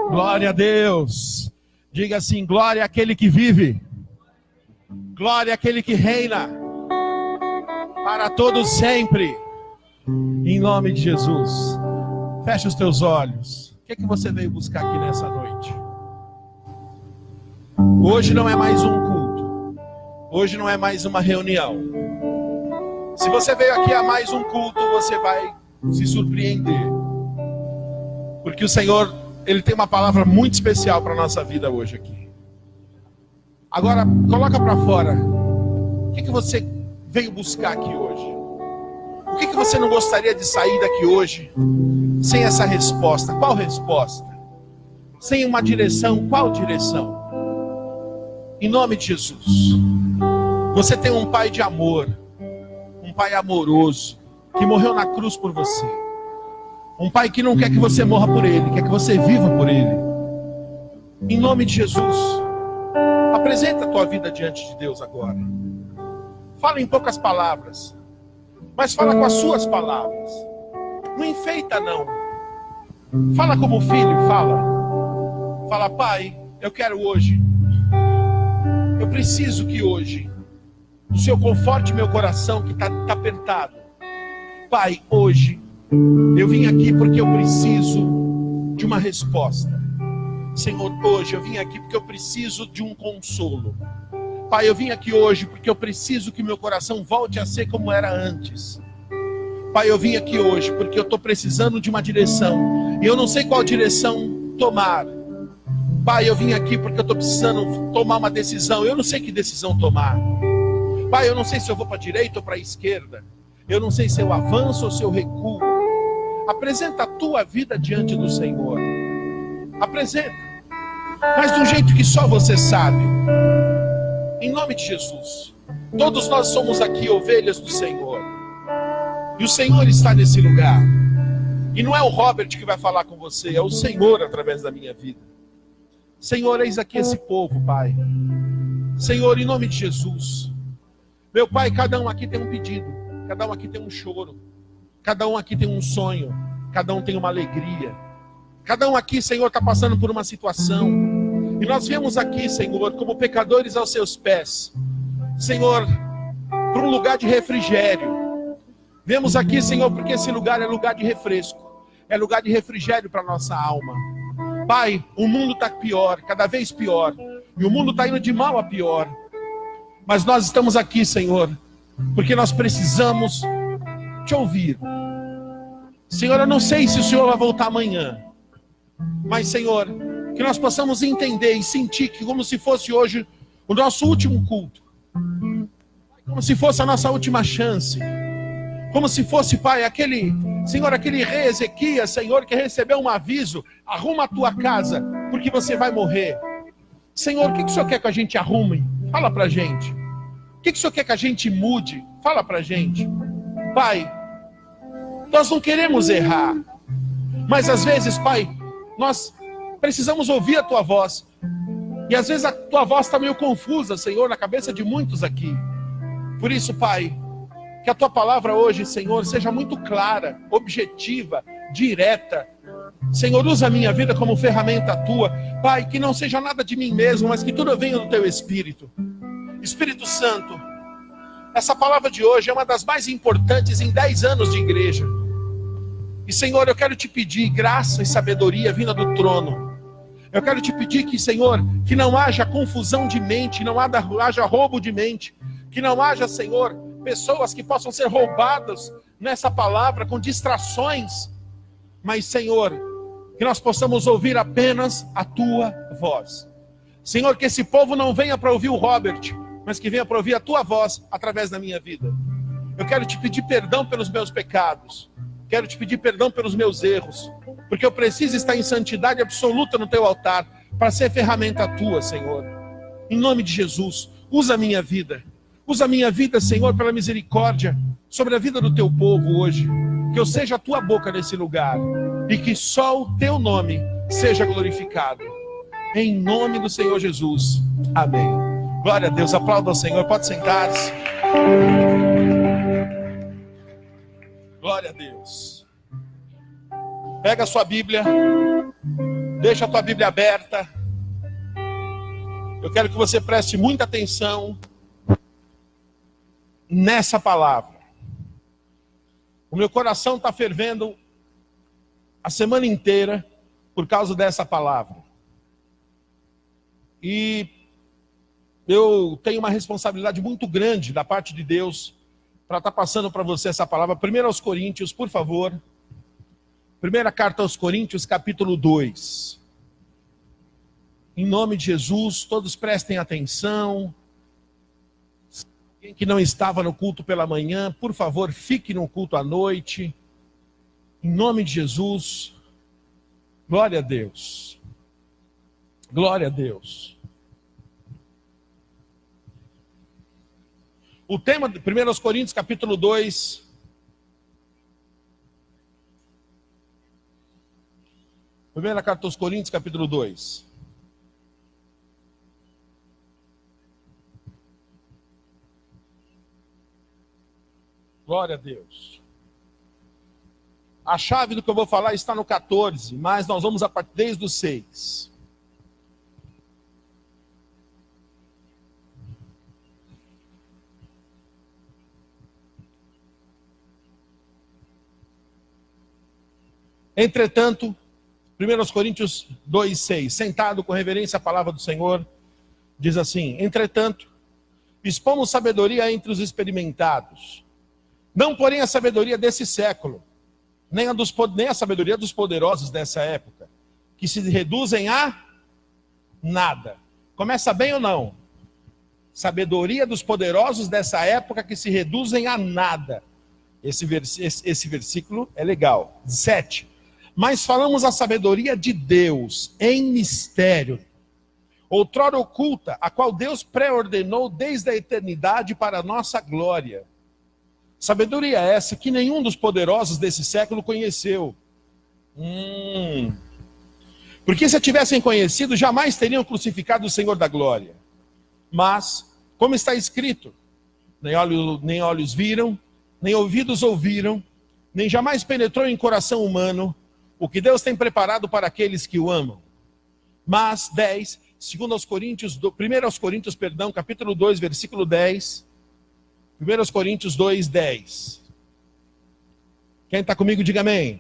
Glória a Deus. Diga assim: glória àquele que vive, glória àquele que reina para todos sempre, em nome de Jesus. Fecha os teus olhos. O que é que você veio buscar aqui nessa noite? Hoje não é mais um culto, hoje não é mais uma reunião. Se você veio aqui a mais um culto, você vai se surpreender, porque o Senhor, Ele tem uma palavra muito especial para a nossa vida hoje aqui. Agora, coloca para fora, o que você veio buscar aqui hoje? O que você não gostaria de sair daqui hoje sem essa resposta? Qual resposta? Sem uma direção, qual direção? Em nome de Jesus. Você tem um pai de amor, um pai amoroso, que morreu na cruz por você. Um pai que não quer que você morra por ele, quer que você viva por ele. Em nome de Jesus, apresenta a tua vida diante de Deus agora. Fala em poucas palavras, mas fala com as suas palavras. Não enfeita não. Fala como filho, fala. Fala: pai, eu quero hoje. Eu preciso que hoje o Senhor conforte meu coração que está apertado. Pai, hoje eu vim aqui porque eu preciso de uma resposta. Senhor, hoje eu vim aqui porque eu preciso de um consolo. Pai, eu vim aqui hoje porque eu preciso que meu coração volte a ser como era antes. Pai, eu vim aqui hoje porque eu estou precisando de uma direção e eu não sei qual direção tomar. Pai, eu vim aqui porque eu estou precisando tomar uma decisão, eu não sei que decisão tomar. Pai, eu não sei se eu vou para a direita ou para a esquerda. Eu não sei se eu avanço ou se eu recuo. Apresenta a tua vida diante do Senhor. Apresenta. Mas de um jeito que só você sabe. Em nome de Jesus. Todos nós somos aqui ovelhas do Senhor. E o Senhor está nesse lugar. E não é o Robert que vai falar com você, é o Senhor através da minha vida. Senhor, eis aqui esse povo, Pai. Senhor, em nome de Jesus. Meu Pai, cada um aqui tem um pedido. Cada um aqui tem um choro. Cada um aqui tem um sonho. Cada um tem uma alegria. Cada um aqui, Senhor, está passando por uma situação. E nós viemos aqui, Senhor, como pecadores aos seus pés. Senhor, para um lugar de refrigério. Viemos aqui, Senhor, porque esse lugar é lugar de refresco. É lugar de refrigério para a nossa alma. Pai, o mundo está pior, cada vez pior. E o mundo está indo de mal a pior. Mas nós estamos aqui, Senhor, porque nós precisamos te ouvir. Senhor, eu não sei se o Senhor vai voltar amanhã. Mas, Senhor, que nós possamos entender e sentir que como se fosse hoje o nosso último culto. Como se fosse a nossa última chance. Como se fosse, Pai, Senhor, aquele rei Ezequias, Senhor, que recebeu um aviso: arruma a tua casa, porque você vai morrer. Senhor, o que o Senhor quer que a gente arrume? Fala pra gente. O que o Senhor quer que a gente mude? Fala pra gente. Pai, nós não queremos errar, mas às vezes, Pai, nós precisamos ouvir a tua voz. E às vezes a tua voz está meio confusa, Senhor, na cabeça de muitos aqui. Por isso, Pai, que a tua palavra hoje, Senhor, seja muito clara, objetiva, direta. Senhor, usa a minha vida como ferramenta tua. Pai, que não seja nada de mim mesmo, mas que tudo venha do teu Espírito. Espírito Santo, essa palavra de hoje é uma das mais importantes em 10 anos de igreja. E, Senhor, eu quero te pedir graça e sabedoria vinda do trono. Eu quero te pedir que, Senhor, que não haja confusão de mente, não haja roubo de mente, que não haja, Senhor, pessoas que possam ser roubadas nessa palavra com distrações, mas, Senhor, que nós possamos ouvir apenas a tua voz. Senhor, que esse povo não venha para ouvir o Robert, mas que venha para ouvir a tua voz através da minha vida. Eu quero te pedir perdão pelos meus pecados, quero te pedir perdão pelos meus erros, porque eu preciso estar em santidade absoluta no teu altar, para ser ferramenta tua, Senhor. Em nome de Jesus, usa a minha vida. Usa a minha vida, Senhor, pela misericórdia, sobre a vida do teu povo hoje. Que eu seja a tua boca nesse lugar. E que só o teu nome seja glorificado. Em nome do Senhor Jesus. Amém. Glória a Deus. Aplauda ao Senhor. Pode sentar-se. Glória a Deus. Pega a sua Bíblia, deixa a tua Bíblia aberta. Eu quero que você preste muita atenção nessa palavra. O meu coração está fervendo a semana inteira por causa dessa palavra. E eu tenho uma responsabilidade muito grande da parte de Deus para estar passando para você essa palavra. 1 aos Coríntios, por favor. Primeira carta aos Coríntios, capítulo 2. Em nome de Jesus, todos prestem atenção. Quem que não estava no culto pela manhã, por favor, fique no culto à noite. Em nome de Jesus. Glória a Deus. Glória a Deus. O tema de 1 Coríntios, capítulo 2. Primeira carta aos Coríntios, capítulo 2. Glória a Deus. A chave do que eu vou falar está no 14, mas nós vamos a partir desde o 6. Entretanto, 1 Coríntios 2, 6, sentado com reverência à palavra do Senhor, diz assim: entretanto, expomos sabedoria entre os experimentados, não porém a sabedoria desse século, nem a sabedoria dos poderosos dessa época, que se reduzem a nada. Começa bem ou não? Sabedoria dos poderosos dessa época que se reduzem a nada. Esse versículo é legal. 7. Mas falamos a sabedoria de Deus em mistério, outrora oculta, a qual Deus pré-ordenou desde a eternidade para a nossa glória. Sabedoria essa que nenhum dos poderosos desse século conheceu. Porque se a tivessem conhecido, jamais teriam crucificado o Senhor da glória. Mas, como está escrito, nem olhos viram, nem ouvidos ouviram, nem jamais penetrou em coração humano o que Deus tem preparado para aqueles que o amam. Mas, 10, 1 aos Coríntios, capítulo 2, versículo 10. 1 Coríntios 2, 10. Quem está comigo, diga amém.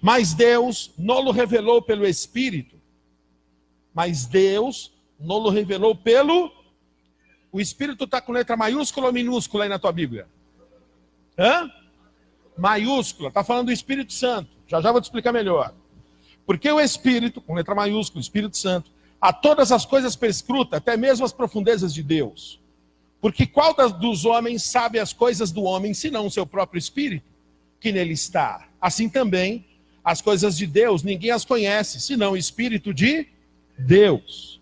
Mas Deus não o revelou pelo Espírito. Mas Deus não o revelou pelo... O Espírito está com letra maiúscula ou minúscula aí na tua Bíblia? Maiúscula. Está falando do Espírito Santo. Já vou te explicar melhor. Porque o Espírito, com letra maiúscula, o Espírito Santo, a todas as coisas perscruta, até mesmo as profundezas de Deus. Porque qual dos homens sabe as coisas do homem, senão o seu próprio espírito, que nele está? Assim também, as coisas de Deus, ninguém as conhece, senão o Espírito de Deus.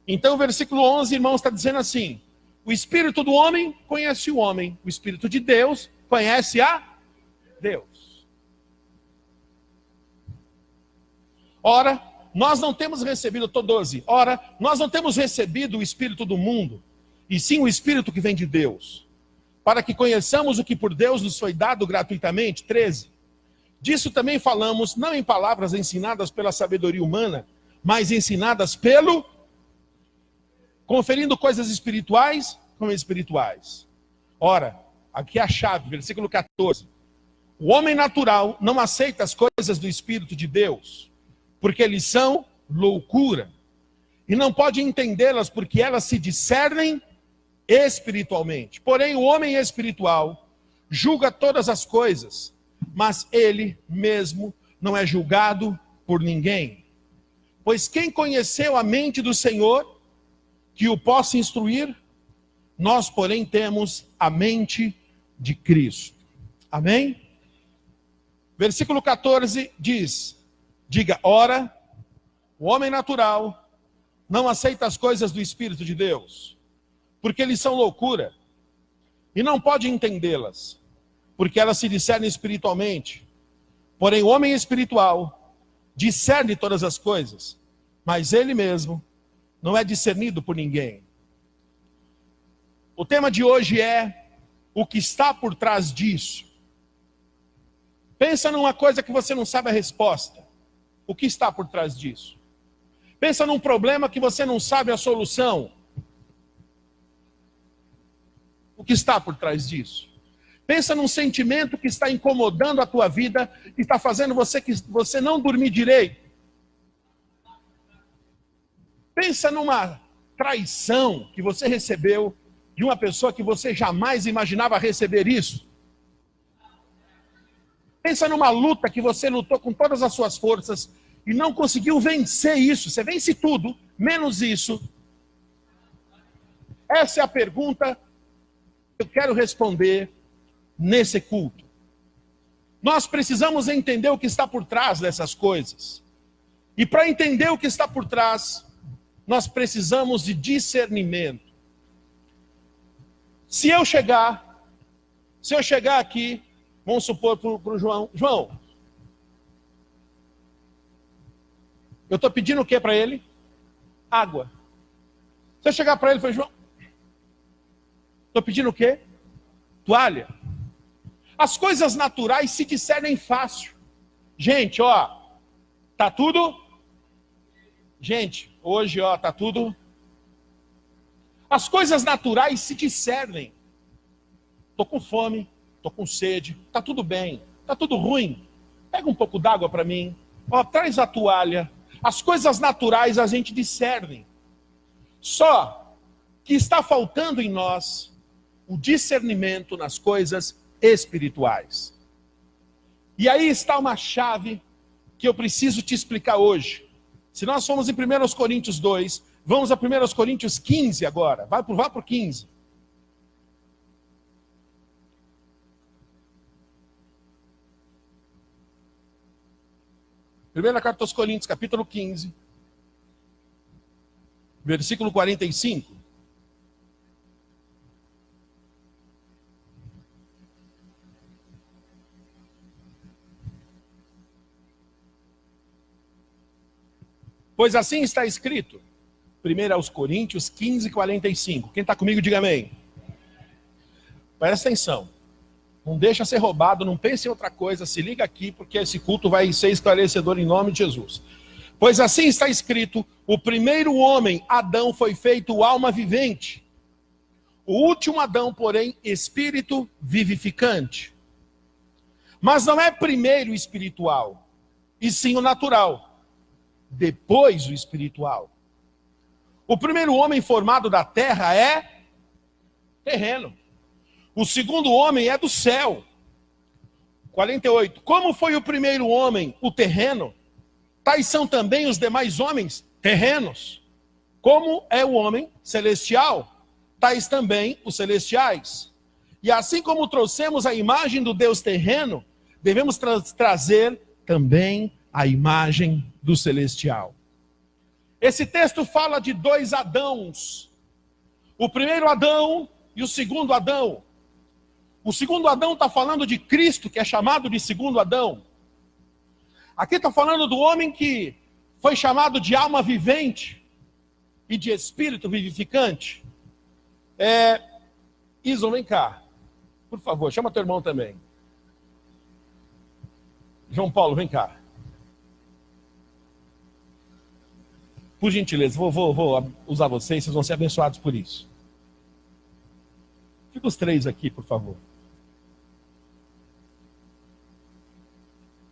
Então o versículo 11, irmãos, está dizendo assim: o Espírito do homem conhece o homem, o Espírito de Deus conhece a Deus. Ora, nós não temos recebido, 12, ora, nós não temos recebido o Espírito do mundo, e sim o Espírito que vem de Deus, para que conheçamos o que por Deus nos foi dado gratuitamente. 13. Disso também falamos, não em palavras ensinadas pela sabedoria humana, mas ensinadas pelo... conferindo coisas espirituais com espirituais. Ora, aqui é a chave, versículo 14. O homem natural não aceita as coisas do Espírito de Deus, porque eles são loucura, e não pode entendê-las porque elas se discernem espiritualmente. Porém, o homem espiritual julga todas as coisas, mas ele mesmo não é julgado por ninguém. Pois quem conheceu a mente do Senhor, que o possa instruir? Nós, porém, temos a mente de Cristo. Amém? Versículo 14 diz, diga, ora, o homem natural não aceita as coisas do Espírito de Deus, porque eles são loucura, e não pode entendê-las, porque elas se discernem espiritualmente. Porém, o homem espiritual discerne todas as coisas, mas ele mesmo não é discernido por ninguém. O tema de hoje é o que está por trás disso. Pensa numa coisa que você não sabe a resposta. O que está por trás disso? Pensa num problema que você não sabe a solução. O que está por trás disso? Pensa num sentimento que está incomodando a tua vida, que está fazendo você não dormir direito. Pensa numa traição que você recebeu de uma pessoa que você jamais imaginava receber isso. Pensa numa luta que você lutou com todas as suas forças e não conseguiu vencer isso. Você vence tudo, menos isso. Essa é a pergunta que eu quero responder nesse culto. Nós precisamos entender o que está por trás dessas coisas. E para entender o que está por trás, nós precisamos de discernimento. Se eu chegar aqui, vamos supor para o João, eu estou pedindo o que para ele? Água. Se eu chegar para ele e falar, João, estou pedindo o quê? Toalha. As coisas naturais se discernem fácil. Gente, ó, tá tudo? Gente, hoje, ó, tá tudo? As coisas naturais se discernem. Tô com fome, tô com sede, tá tudo bem, tá tudo ruim. Pega um pouco d'água para mim. Ó, traz a toalha. As coisas naturais a gente discerne. Só que está faltando em nós o discernimento nas coisas espirituais. E aí está uma chave que eu preciso te explicar hoje. Se nós fomos em 1 Coríntios 2, vamos a 1 Coríntios 15 agora. Vá para o 15. Primeira carta aos Coríntios, capítulo 15, versículo 45. Pois assim está escrito, 1 aos Coríntios 15, 45. Quem está comigo, diga amém. Presta atenção. Não deixa ser roubado, não pense em outra coisa, se liga aqui, porque esse culto vai ser esclarecedor em nome de Jesus. Pois assim está escrito, o primeiro homem, Adão, foi feito alma vivente. O último Adão, porém, espírito vivificante. Mas não é primeiro o espiritual, e sim o natural. Depois o espiritual. O primeiro homem formado da terra é terreno. O segundo homem é do céu. 48. Como foi o primeiro homem, o terreno, tais são também os demais homens terrenos. Como é o homem celestial, tais também os celestiais. E assim como trouxemos a imagem do Deus terreno, devemos trazer também a imagem do celestial. Esse texto fala de dois Adãos. O primeiro Adão e o segundo Adão. O segundo Adão está falando de Cristo, que é chamado de segundo Adão. Aqui está falando do homem que foi chamado de alma vivente e de espírito vivificante. Ison, vem cá. Por favor, chama teu irmão também. João Paulo, vem cá. Por gentileza, vou usar vocês vão ser abençoados por isso. Fica os três aqui, por favor.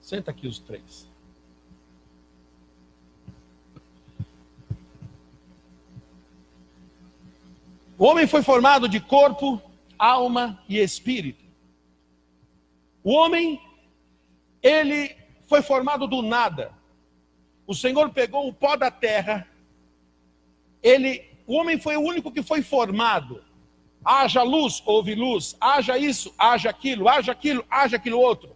Senta aqui os três. O homem foi formado de corpo, alma e espírito. O homem, ele foi formado do nada. O Senhor pegou o pó da terra. O homem foi o único que foi formado. Haja luz, houve luz. Haja isso, haja aquilo, haja aquilo outro.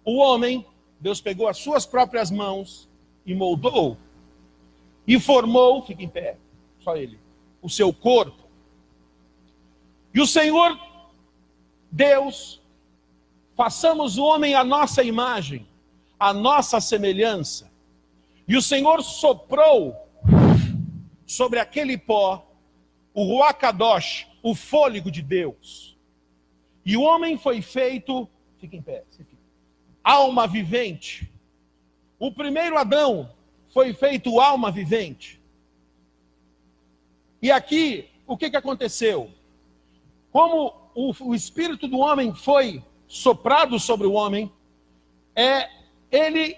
O homem, Deus pegou as suas próprias mãos e moldou. E formou, fica em pé, só ele, o seu corpo. E o Senhor, Deus, façamos o homem à nossa imagem, à nossa semelhança. E o Senhor soprou sobre aquele pó o Ruach Kadosh, o fôlego de Deus. E o homem foi feito, fica em pé, você fica. alma vivente. O primeiro Adão foi feito alma vivente. E aqui, o que aconteceu? Como o espírito do homem foi soprado sobre o homem, ele,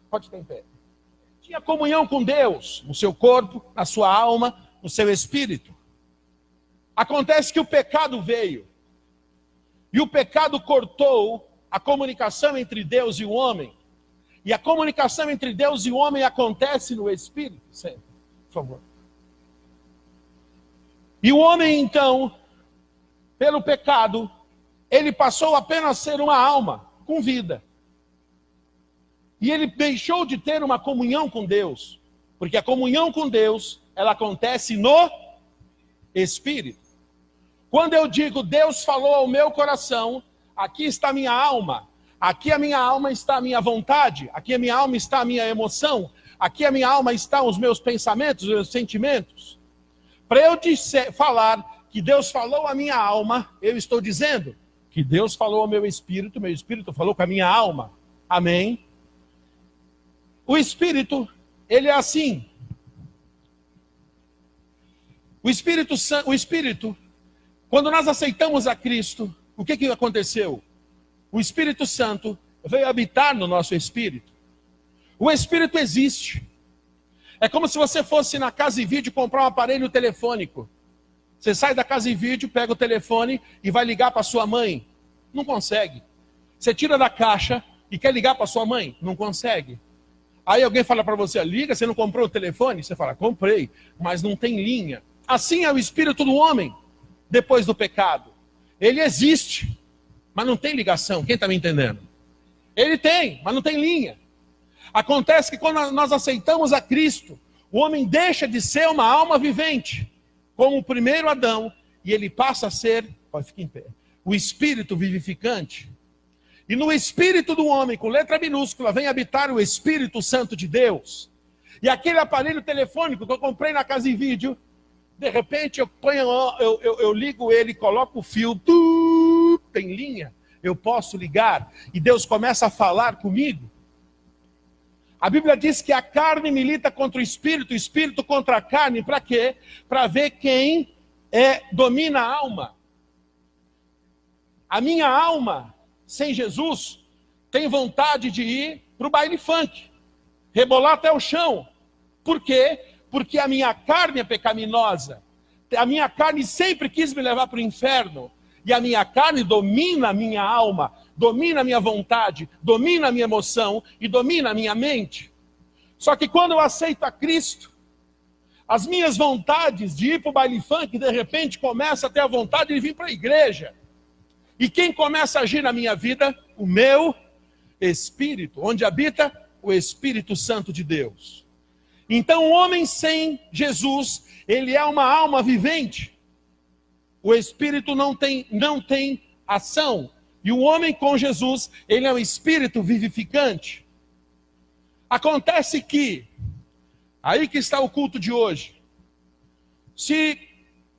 pode estar em pé, tinha comunhão com Deus, no seu corpo, na sua alma, no seu espírito. Acontece que o pecado veio, e o pecado cortou a comunicação entre Deus e o homem, e a comunicação entre Deus e o homem acontece no espírito, sempre, por favor. E o homem então, pelo pecado, ele passou apenas a ser uma alma com vida. E ele deixou de ter uma comunhão com Deus. Porque a comunhão com Deus, ela acontece no Espírito. Quando eu digo, Deus falou ao meu coração, aqui está a minha alma. Aqui a minha alma está a minha vontade. Aqui a minha alma está a minha emoção. Aqui a minha alma estão os meus pensamentos, os meus sentimentos. Para eu falar que Deus falou à minha alma, eu estou dizendo que Deus falou ao meu espírito falou com a minha alma. Amém? O espírito, ele é assim. O espírito, quando nós aceitamos a Cristo, o que aconteceu? O Espírito Santo veio habitar no nosso espírito. O espírito existe. É como se você fosse na Casa e Vídeo comprar um aparelho telefônico. Você sai da Casa e Vídeo, pega o telefone e vai ligar para sua mãe. Não consegue. Você tira da caixa e quer ligar para sua mãe. Não consegue. Aí alguém fala para você, liga, você não comprou o telefone? Você fala, comprei, mas não tem linha. Assim é o espírito do homem, depois do pecado. Ele existe, mas não tem ligação. Quem está me entendendo? Ele tem, mas não tem linha. Acontece que quando nós aceitamos a Cristo, o homem deixa de ser uma alma vivente, como o primeiro Adão, e ele passa a ser, pode ficar em pé, o espírito vivificante. E no espírito do homem, com letra minúscula, vem habitar o Espírito Santo de Deus. E aquele aparelho telefônico que eu comprei na Casa e Vídeo, de repente eu ligo ele, coloco o fio, tem linha, eu posso ligar, e Deus começa a falar comigo. A Bíblia diz que a carne milita contra o espírito contra a carne, para quê? Para ver quem domina a alma. A minha alma, sem Jesus, tem vontade de ir para o baile funk, rebolar até o chão. Por quê? Porque a minha carne é pecaminosa. A minha carne sempre quis me levar para o inferno. E a minha carne domina a minha alma, domina a minha vontade, domina a minha emoção e domina a minha mente. Só que quando eu aceito a Cristo, as minhas vontades de ir para o baile funk, de repente começa a ter a vontade de vir para a igreja. E quem começa a agir na minha vida? O meu espírito, onde habita o Espírito Santo de Deus. Então o homem sem Jesus, ele é uma alma vivente. O espírito não tem ação. E o homem com Jesus, ele é um espírito vivificante. Acontece que, aí que está o culto de hoje. Se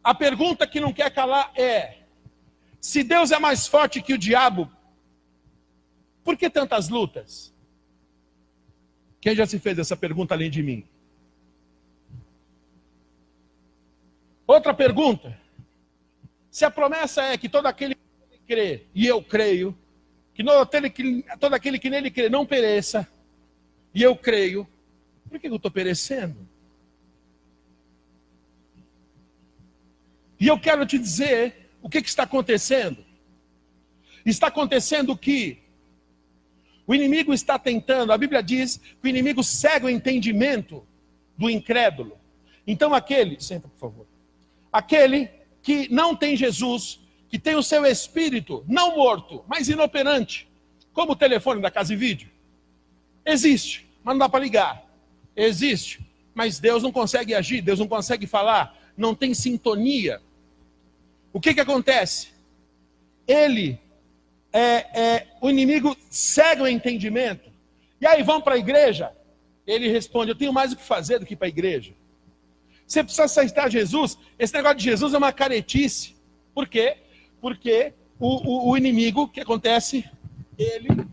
a pergunta que não quer calar é, se Deus é mais forte que o diabo, por que tantas lutas? Quem já se fez essa pergunta além de mim? Outra pergunta. Se a promessa é que todo aquele que crê, e eu creio, que todo aquele que nele crê não pereça, e eu creio, por que eu estou perecendo? E eu quero te dizer o que está acontecendo. Está acontecendo que o inimigo está tentando, a Bíblia diz que o inimigo cega o entendimento do incrédulo. Então senta por favor, aquele que não tem Jesus, que tem o seu espírito não morto, mas inoperante, como o telefone da Casa e Vídeo. Existe, mas não dá para ligar. Existe, mas Deus não consegue agir, Deus não consegue falar, não tem sintonia. O que acontece? O inimigo cega o entendimento. E aí vão para a igreja? Ele responde, eu tenho mais o que fazer do que ir para a igreja. Você precisa aceitar Jesus. Esse negócio de Jesus é uma caretice. Por quê? Porque o inimigo, o que acontece? Ele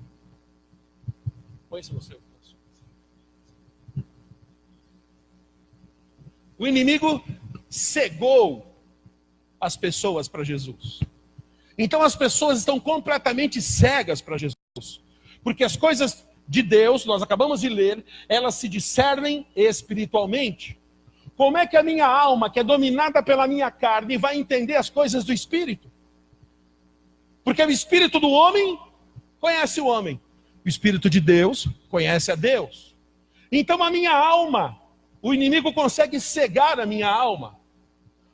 Põe isso no seu. O inimigo cegou as pessoas para Jesus. Então as pessoas estão completamente cegas para Jesus. Porque as coisas de Deus, nós acabamos de ler, elas se discernem espiritualmente. Como é que a minha alma, que é dominada pela minha carne, vai entender as coisas do Espírito? Porque o Espírito do homem conhece o homem. O Espírito de Deus conhece a Deus. Então a minha alma, o inimigo consegue cegar a minha alma.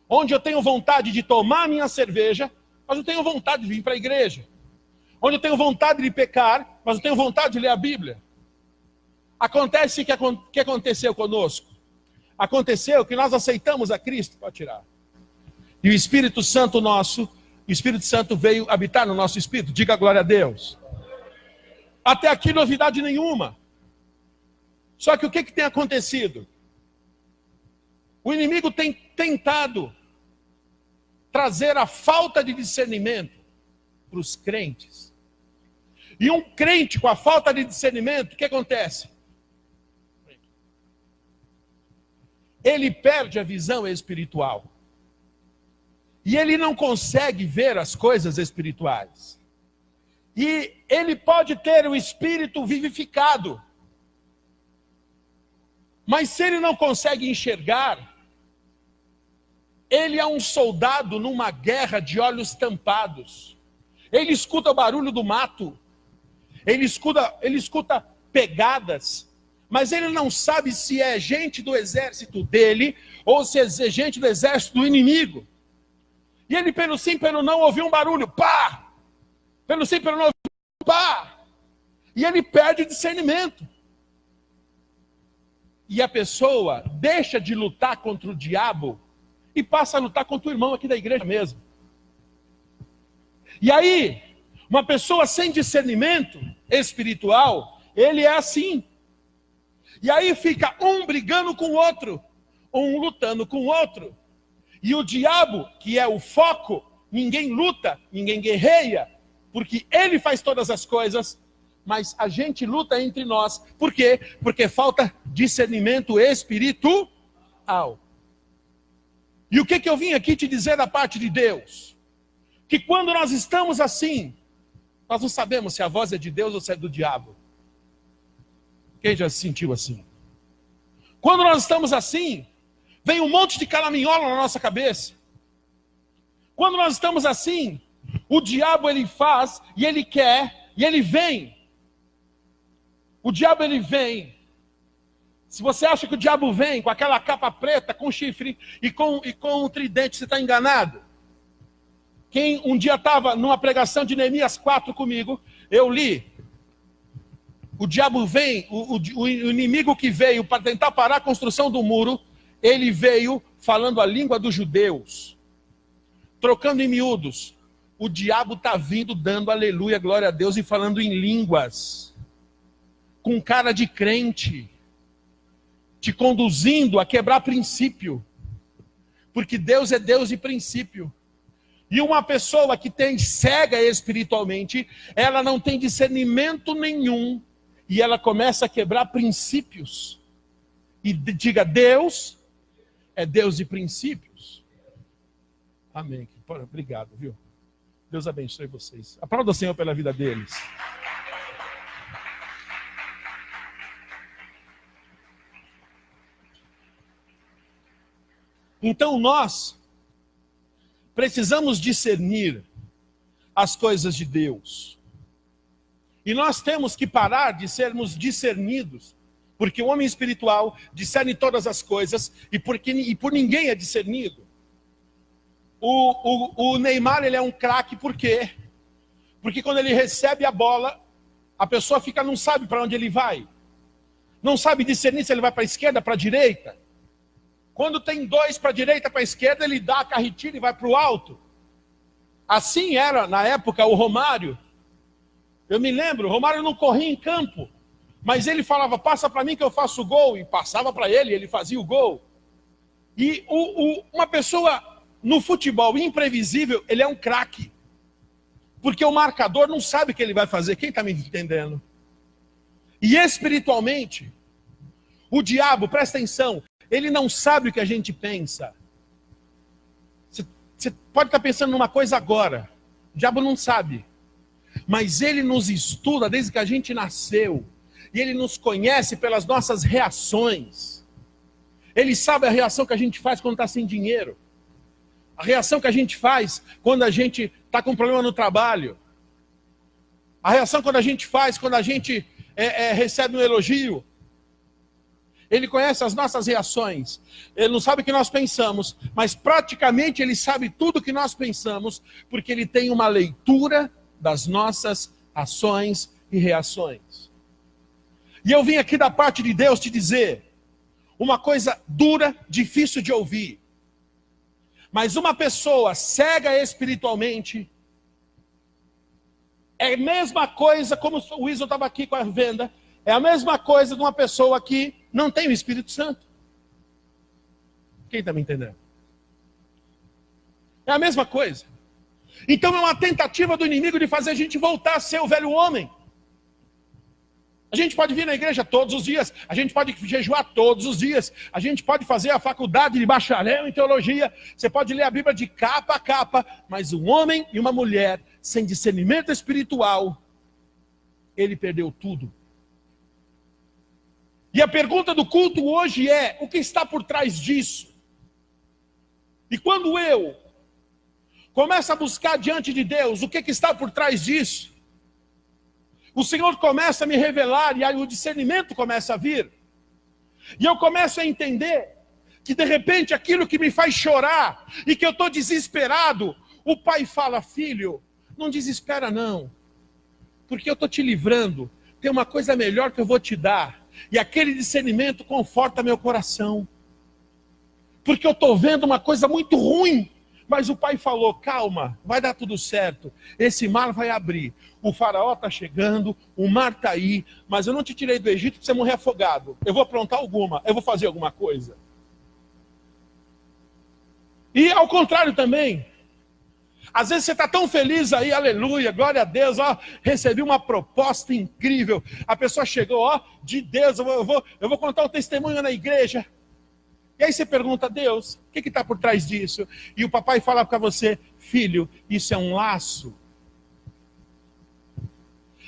Onde eu tenho vontade de tomar a minha cerveja, mas eu tenho vontade de vir para a igreja. Onde eu tenho vontade de pecar, mas eu tenho vontade de ler a Bíblia. Acontece que aconteceu conosco. Aconteceu que nós aceitamos a Cristo para tirar. E o Espírito Santo nosso, o Espírito Santo veio habitar no nosso espírito. Diga glória a Deus. Até aqui novidade nenhuma. Só que o que tem acontecido? O inimigo tem tentado trazer a falta de discernimento para os crentes. E um crente com a falta de discernimento, o que acontece? Ele perde a visão espiritual. E ele não consegue ver as coisas espirituais. E ele pode ter o espírito vivificado. Mas se ele não consegue enxergar, ele é um soldado numa guerra de olhos tampados. Ele escuta o barulho do mato. Ele escuta pegadas. Mas ele não sabe se é gente do exército dele ou se é gente do exército do inimigo. E ele, pelo sim, pelo não, ouviu um barulho. Pá! Pelo sim, pelo não, ouviu um pá! E ele perde o discernimento. E a pessoa deixa de lutar contra o diabo e passa a lutar contra o irmão aqui da igreja mesmo. E aí, uma pessoa sem discernimento espiritual, ele é assim. E aí fica um brigando com o outro, um lutando com o outro. E o diabo, que é o foco, ninguém luta, ninguém guerreia, porque ele faz todas as coisas, mas a gente luta entre nós. Por quê? Porque falta discernimento espiritual. E o que eu vim aqui te dizer da parte de Deus? Que quando nós estamos assim, nós não sabemos se a voz é de Deus ou se é do diabo. Quem já se sentiu assim? Quando nós estamos assim, vem um monte de caraminhola na nossa cabeça. Quando nós estamos assim, o diabo ele faz, e ele quer, e ele vem. O diabo ele vem. Se você acha que o diabo vem com aquela capa preta, com chifre e com um tridente, você está enganado. Quem um dia estava numa pregação de Neemias 4 comigo, eu li. O diabo vem, o inimigo que veio para tentar parar a construção do muro, ele veio falando a língua dos judeus, trocando em miúdos. O diabo está vindo dando aleluia, glória a Deus e falando em línguas, com cara de crente, te conduzindo a quebrar princípio, porque Deus é Deus de princípio. E uma pessoa que tem cega espiritualmente, ela não tem discernimento nenhum, e ela começa a quebrar princípios. E diga, Deus é Deus de princípios. Amém. Obrigado, viu? Deus abençoe vocês. Aplauda o Senhor pela vida deles. Então nós precisamos discernir as coisas de Deus. E nós temos que parar de sermos discernidos, porque o homem espiritual discerne todas as coisas e por ninguém é discernido. O Neymar, ele é um craque, por quê? Porque quando ele recebe a bola, a pessoa não sabe para onde ele vai. Não sabe discernir se ele vai para a esquerda, para a direita. Quando tem dois para a direita, para a esquerda, ele dá a carretilha e vai para o alto. Assim era, na época, o Romário. Eu me lembro, o Romário não corria em campo, mas ele falava, passa para mim que eu faço o gol, e passava para ele, ele fazia o gol. E uma pessoa no futebol imprevisível, ele é um craque, porque o marcador não sabe o que ele vai fazer. Quem está me entendendo? E espiritualmente, o diabo, presta atenção, ele não sabe o que a gente pensa. Você pode estar pensando numa coisa agora, o diabo não sabe. Mas ele nos estuda desde que a gente nasceu. E ele nos conhece pelas nossas reações. Ele sabe a reação que a gente faz quando está sem dinheiro. A reação que a gente faz quando a gente está com problema no trabalho. A reação quando a gente faz quando a gente recebe um elogio. Ele conhece as nossas reações. Ele não sabe o que nós pensamos, mas praticamente ele sabe tudo o que nós pensamos, porque ele tem uma leitura das nossas ações e reações. E eu vim aqui da parte de Deus te dizer uma coisa dura, difícil de ouvir. Mas uma pessoa cega espiritualmente é a mesma coisa, como o Wilson estava aqui com a venda, é a mesma coisa de uma pessoa que não tem o Espírito Santo. Quem está me entendendo? É a mesma coisa. Então é uma tentativa do inimigo de fazer a gente voltar a ser o velho homem. A gente pode vir na igreja todos os dias, a gente pode jejuar todos os dias, a gente pode fazer a faculdade de bacharel em teologia, você pode ler a Bíblia de capa a capa, mas um homem e uma mulher sem discernimento espiritual, ele perdeu tudo. E a pergunta do culto hoje é: o que está por trás disso? E quando eu começo a buscar diante de Deus o que está por trás disso, o Senhor começa a me revelar e aí o discernimento começa a vir. E eu começo a entender que de repente aquilo que me faz chorar e que eu estou desesperado, o pai fala: filho, não desespera não, porque eu estou te livrando, tem uma coisa melhor que eu vou te dar. E aquele discernimento conforta meu coração. Porque eu estou vendo uma coisa muito ruim. Mas o pai falou: calma, vai dar tudo certo. Esse mar vai abrir. O faraó está chegando, o mar está aí. Mas eu não te tirei do Egito para você morrer afogado. Eu vou aprontar eu vou fazer alguma coisa. E ao contrário também. Às vezes você está tão feliz aí, aleluia, glória a Deus, ó, recebi uma proposta incrível. A pessoa chegou, ó, de Deus, eu vou contar o testemunho na igreja. E aí você pergunta: Deus, o que está por trás disso? E o papai fala para você: filho, isso é um laço.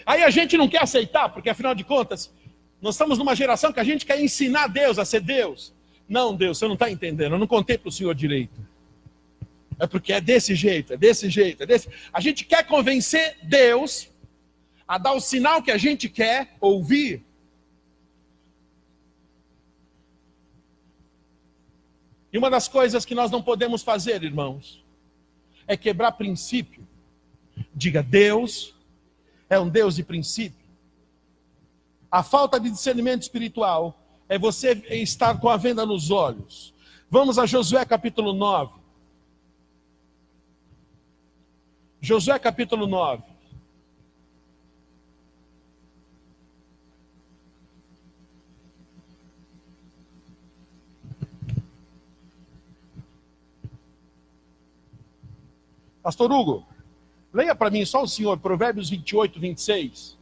Aí a gente não quer aceitar, porque afinal de contas, nós estamos numa geração que a gente quer ensinar Deus a ser Deus. Não, Deus, você não está entendendo, eu não contei para o senhor direito. É porque é desse jeito, é desse jeito, é desse. A gente quer convencer Deus a dar o sinal que a gente quer ouvir. E uma das coisas que nós não podemos fazer, irmãos, é quebrar princípio. Diga: Deus é um Deus de princípio. A falta de discernimento espiritual é você estar com a venda nos olhos. Vamos a Josué capítulo 9. Josué capítulo 9. Pastor Hugo, leia para mim só o senhor, Provérbios 28, 26.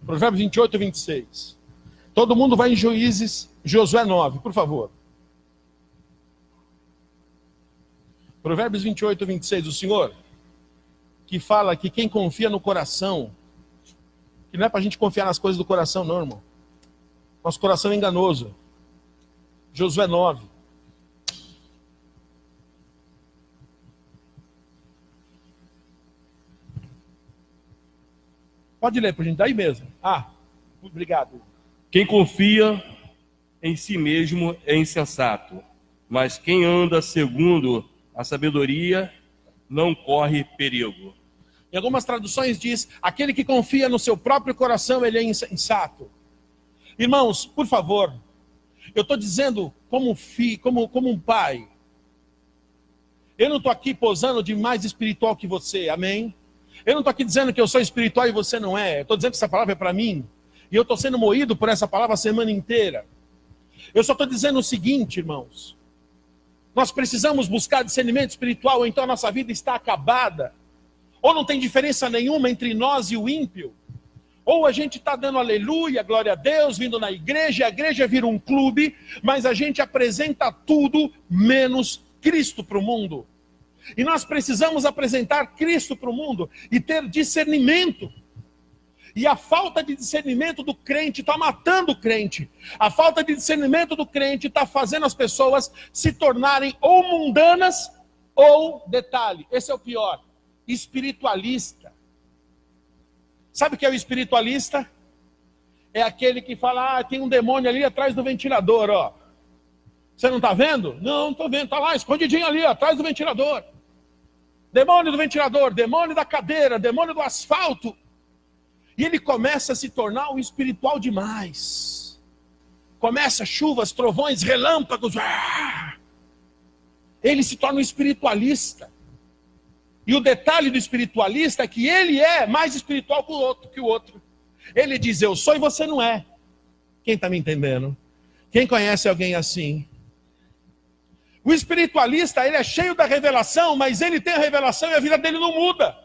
Provérbios 28, 26. Todo mundo vai em Juízes, Josué 9, por favor. Provérbios 28, 26, o senhor que fala que quem confia no coração, que não é para a gente confiar nas coisas do coração não, irmão. Nosso coração é enganoso. Josué 9. Pode ler, por gente, daí mesmo. Obrigado. Quem confia em si mesmo é insensato, mas quem anda segundo a sabedoria não corre perigo. Em algumas traduções diz: aquele que confia no seu próprio coração, ele é insensato. Irmãos, por favor, eu estou dizendo como filho, como um pai. Eu não estou aqui posando de mais espiritual que você, amém? Eu não estou aqui dizendo que eu sou espiritual e você não é. Eu estou dizendo que essa palavra é para mim. E eu estou sendo moído por essa palavra a semana inteira. Eu só estou dizendo o seguinte, irmãos. Nós precisamos buscar discernimento espiritual, ou então a nossa vida está acabada. Ou não tem diferença nenhuma entre nós e o ímpio. Ou a gente está dando aleluia, glória a Deus, vindo na igreja, e a igreja vira um clube, mas a gente apresenta tudo menos Cristo para o mundo. E nós precisamos apresentar Cristo para o mundo e ter discernimento. E a falta de discernimento do crente está matando o crente. A falta de discernimento do crente está fazendo as pessoas se tornarem ou mundanas ou, detalhe, esse é o pior, espiritualista. Sabe o que é o espiritualista? É aquele que fala, tem um demônio ali atrás do ventilador, ó. Você não está vendo? Não estou vendo, está lá, escondidinho ali, ó, atrás do ventilador. Demônio do ventilador, demônio da cadeira, demônio do asfalto. E ele começa a se tornar um espiritual demais. Começa chuvas, trovões, relâmpagos. Ele se torna um espiritualista. E o detalhe do espiritualista é que ele é mais espiritual que o outro. Ele diz, eu sou e você não é. Quem está me entendendo? Quem conhece alguém assim? O espiritualista, ele é cheio da revelação, mas ele tem a revelação e a vida dele não muda.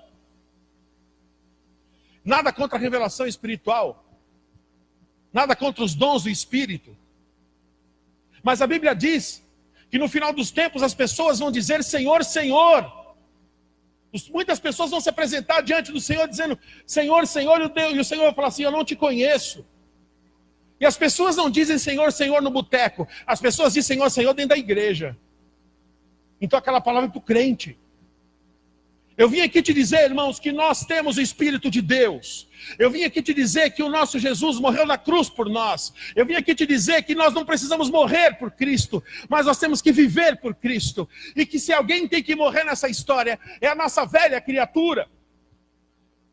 Nada contra a revelação espiritual. Nada contra os dons do Espírito. Mas a Bíblia diz que no final dos tempos as pessoas vão dizer Senhor, Senhor. Muitas pessoas vão se apresentar diante do Senhor dizendo Senhor, Senhor, e o Senhor vai falar assim, eu não te conheço. E as pessoas não dizem Senhor, Senhor no boteco. As pessoas dizem Senhor, Senhor dentro da igreja. Então aquela palavra é para o crente. Eu vim aqui te dizer, irmãos, que nós temos o Espírito de Deus. Eu vim aqui te dizer que o nosso Jesus morreu na cruz por nós. Eu vim aqui te dizer que nós não precisamos morrer por Cristo, mas nós temos que viver por Cristo. E que se alguém tem que morrer nessa história, é a nossa velha criatura.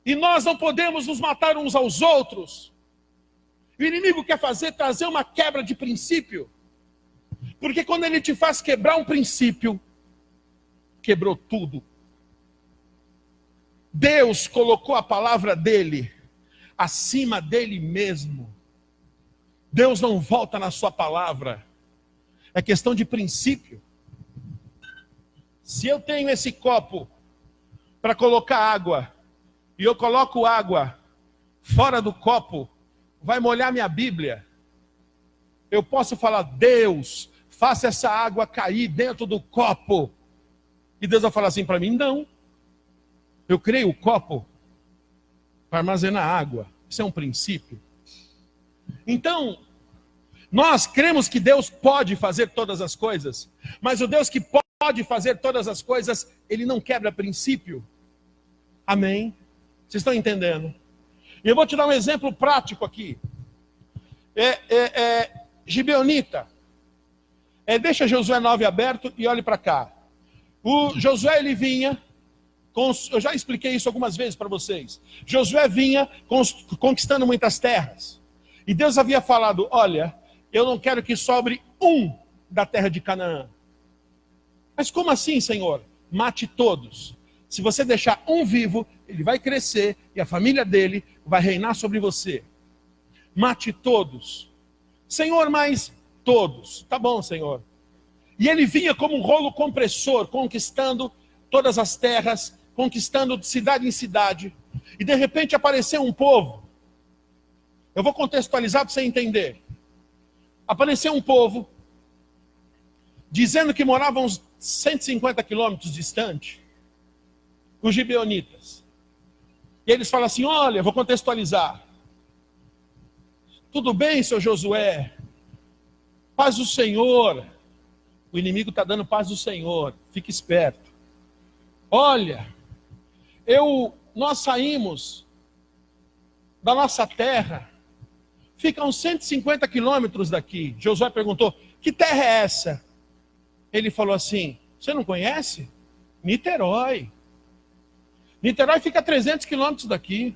E nós não podemos nos matar uns aos outros. O inimigo quer trazer uma quebra de princípio. Porque quando ele te faz quebrar um princípio, quebrou tudo. Deus colocou a palavra dele acima dele mesmo. Deus não volta na sua palavra. É questão de princípio. Se eu tenho esse copo para colocar água, e eu coloco água fora do copo, vai molhar minha Bíblia. Eu posso falar, Deus, faça essa água cair dentro do copo. E Deus vai falar assim para mim, não. Eu criei o copo para armazenar água. Isso é um princípio. Então, nós cremos que Deus pode fazer todas as coisas, mas o Deus que pode fazer todas as coisas, ele não quebra princípio. Amém? Vocês estão entendendo? E eu vou te dar um exemplo prático aqui. Gibeonita. Deixa Josué 9 aberto e olhe para cá. O Josué, ele vinha... Eu já expliquei isso algumas vezes para vocês. Josué vinha conquistando muitas terras. E Deus havia falado, olha, eu não quero que sobre um da terra de Canaã. Mas como assim, Senhor? Mate todos. Se você deixar um vivo, ele vai crescer e a família dele vai reinar sobre você. Mate todos. Senhor, mas todos. Tá bom, Senhor. E ele vinha como um rolo compressor, conquistando todas as terras, conquistando de cidade em cidade, e de repente apareceu um povo. Eu vou contextualizar para você entender. Apareceu um povo, dizendo que moravam uns 150 quilômetros distante, os gibeonitas. E eles falam assim, olha, vou contextualizar. Tudo bem, seu Josué? Paz do Senhor. O inimigo está dando paz do Senhor, fique esperto. Olha, nós saímos da nossa terra, fica uns 150 quilômetros daqui. Josué perguntou, que terra é essa? Ele falou assim, você não conhece? Niterói. Niterói fica a 300 quilômetros daqui.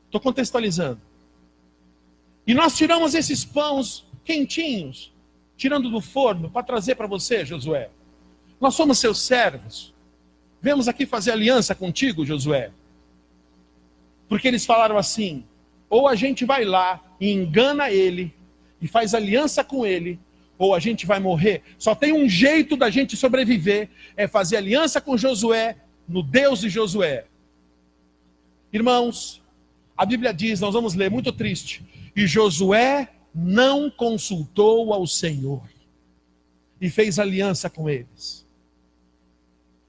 Estou contextualizando. E nós tiramos esses pães quentinhos, tirando do forno, para trazer para você, Josué. Nós somos seus servos. Vemos aqui fazer aliança contigo, Josué. Porque eles falaram assim, ou a gente vai lá e engana ele, e faz aliança com ele, ou a gente vai morrer. Só tem um jeito da gente sobreviver, é fazer aliança com Josué, no Deus de Josué. Irmãos, A Bíblia diz, nós vamos ler, muito triste, e Josué não consultou ao Senhor e fez aliança com eles.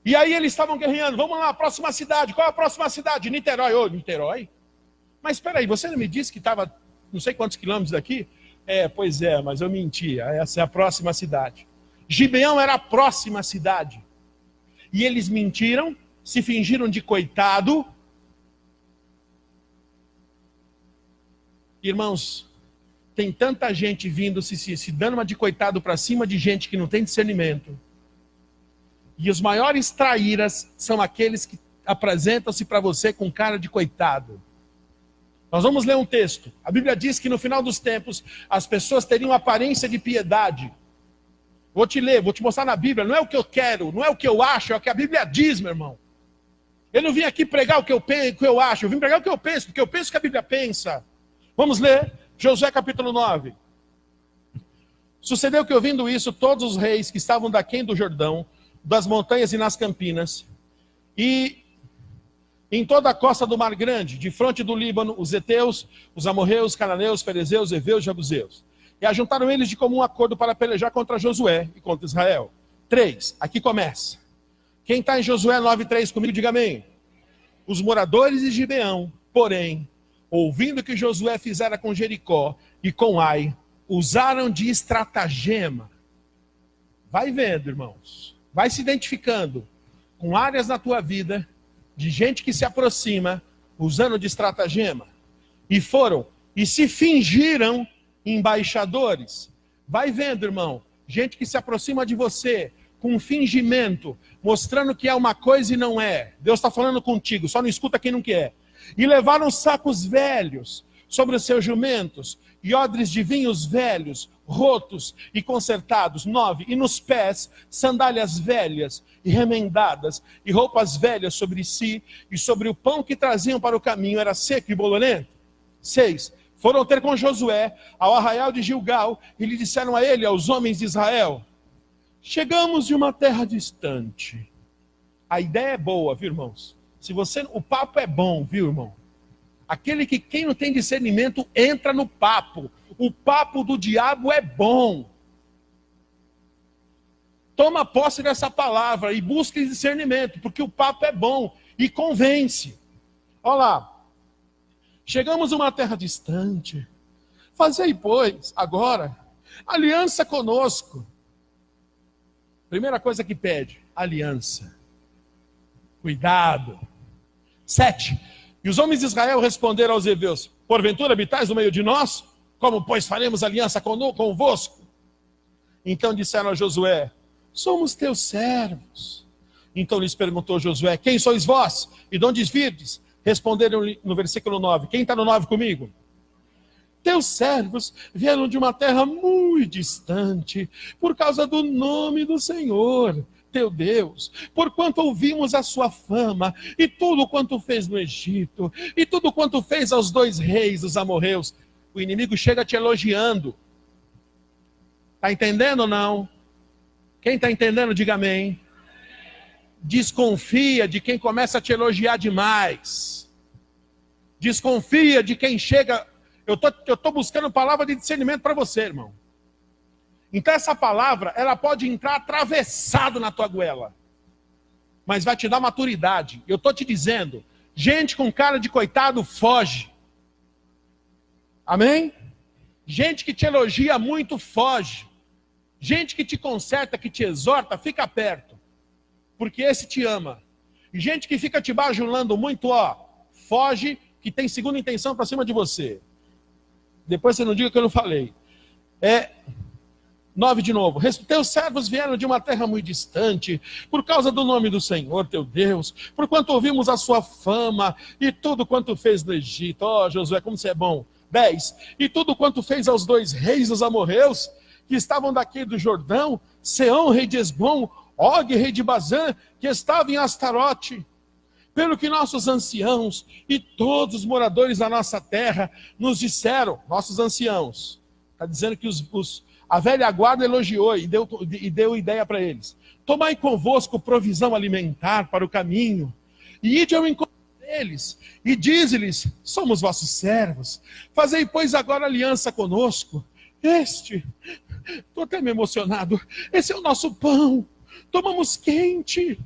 E aí eles estavam guerreando, vamos lá, próxima cidade. Qual é a próxima cidade? Niterói. Ô, Niterói? Mas espera aí, você não me disse que estava não sei quantos quilômetros daqui? Pois é, mas eu mentia, essa é a próxima cidade. Gibeão era a próxima cidade. E eles mentiram, se fingiram de coitado. Irmãos, tem tanta gente vindo se dando uma de coitado para cima de gente que não tem discernimento. E os maiores traíras são aqueles que apresentam-se para você com cara de coitado. Nós vamos ler um texto. A Bíblia diz que no final dos tempos as pessoas teriam aparência de piedade. Vou te ler, vou te mostrar na Bíblia. Não é o que eu quero, não é o que eu acho, é o que a Bíblia diz, meu irmão. Eu não vim aqui pregar o que eu acho, eu vim pregar o que eu penso, porque eu penso que a Bíblia pensa. Vamos ler Josué capítulo 9. Sucedeu que, ouvindo isso, todos os reis que estavam daquém do Jordão, das montanhas e nas campinas, e em toda a costa do Mar Grande, de fronte do Líbano, os heteus, os amorreus, cananeus, ferezeus, heveus, jebuseus. E ajuntaram eles de comum acordo para pelejar contra Josué e contra Israel. 3, aqui começa. Quem está em Josué 9:3 comigo, diga amém. Os moradores de Gibeão, porém, ouvindo que Josué fizera com Jericó e com Ai, usaram de estratagema. Vai vendo, irmãos. Vai se identificando com áreas na tua vida de gente que se aproxima usando de estratagema. E foram, e se fingiram embaixadores. Vai vendo, irmão. Gente que se aproxima de você com um fingimento, mostrando que é uma coisa e não é. Deus está falando contigo, só não escuta quem não quer. E levaram sacos velhos sobre os seus jumentos, e odres de vinhos velhos, rotos e consertados. 9, e nos pés, sandálias velhas e remendadas, e roupas velhas sobre si, e sobre o pão que traziam para o caminho era seco e bolorento. 6, foram ter com Josué ao arraial de Gilgal, e lhe disseram a ele, aos homens de Israel, chegamos de uma terra distante. A ideia é boa, viu, irmãos? O papo é bom, viu, irmão? Quem não tem discernimento entra no papo. O papo do diabo é bom. Toma posse dessa palavra e busque discernimento, porque o papo é bom e convence. Olha lá. Chegamos a uma terra distante. Fazei, pois, agora, aliança conosco. Primeira coisa que pede, aliança. Cuidado. 7. E os homens de Israel responderam aos heveus, porventura habitais no meio de nós? Como, pois, faremos aliança convosco? Então disseram a Josué, somos teus servos. Então lhes perguntou Josué, quem sois vós? E de onde virdes? Responderam-lhe no versículo 9. Quem está no 9 comigo? Teus servos vieram de uma terra muito distante, por causa do nome do Senhor, teu Deus, porquanto ouvimos a sua fama, e tudo quanto fez no Egito, e tudo quanto fez aos 2 reis dos amorreus. O inimigo chega te elogiando. Está entendendo ou não? Quem está entendendo, diga amém. Desconfia de quem começa a te elogiar demais. Desconfia de quem chega... Eu tô buscando palavra de discernimento para você, irmão. Então essa palavra, ela pode entrar atravessado na tua goela. Mas vai te dar maturidade. Eu estou te dizendo, gente com cara de coitado, foge. Amém? Gente que te elogia muito, foge. Gente que te conserta, que te exorta, fica perto. Porque esse te ama. E gente que fica te bajulando muito, foge, que tem segunda intenção para cima de você. Depois você não diga que eu não falei. 9 de novo. Teus servos vieram de uma terra muito distante, por causa do nome do Senhor, teu Deus, porquanto ouvimos a sua fama, e tudo quanto fez no Egito. Josué, como você é bom. 10. E tudo quanto fez aos 2 reis dos amorreus, que estavam daqui do Jordão, Seom, rei de Esbom, Og, rei de Bazã, que estava em Astarote. Pelo que nossos anciãos e todos os moradores da nossa terra nos disseram, nossos anciãos, está dizendo que a velha guarda elogiou e deu ideia para eles. Tomai convosco provisão alimentar para o caminho, e ide ao encontro eles e dize-lhes: somos vossos servos, fazei, pois, agora aliança conosco. Estou até me emocionado, esse é o nosso pão, tomamos quente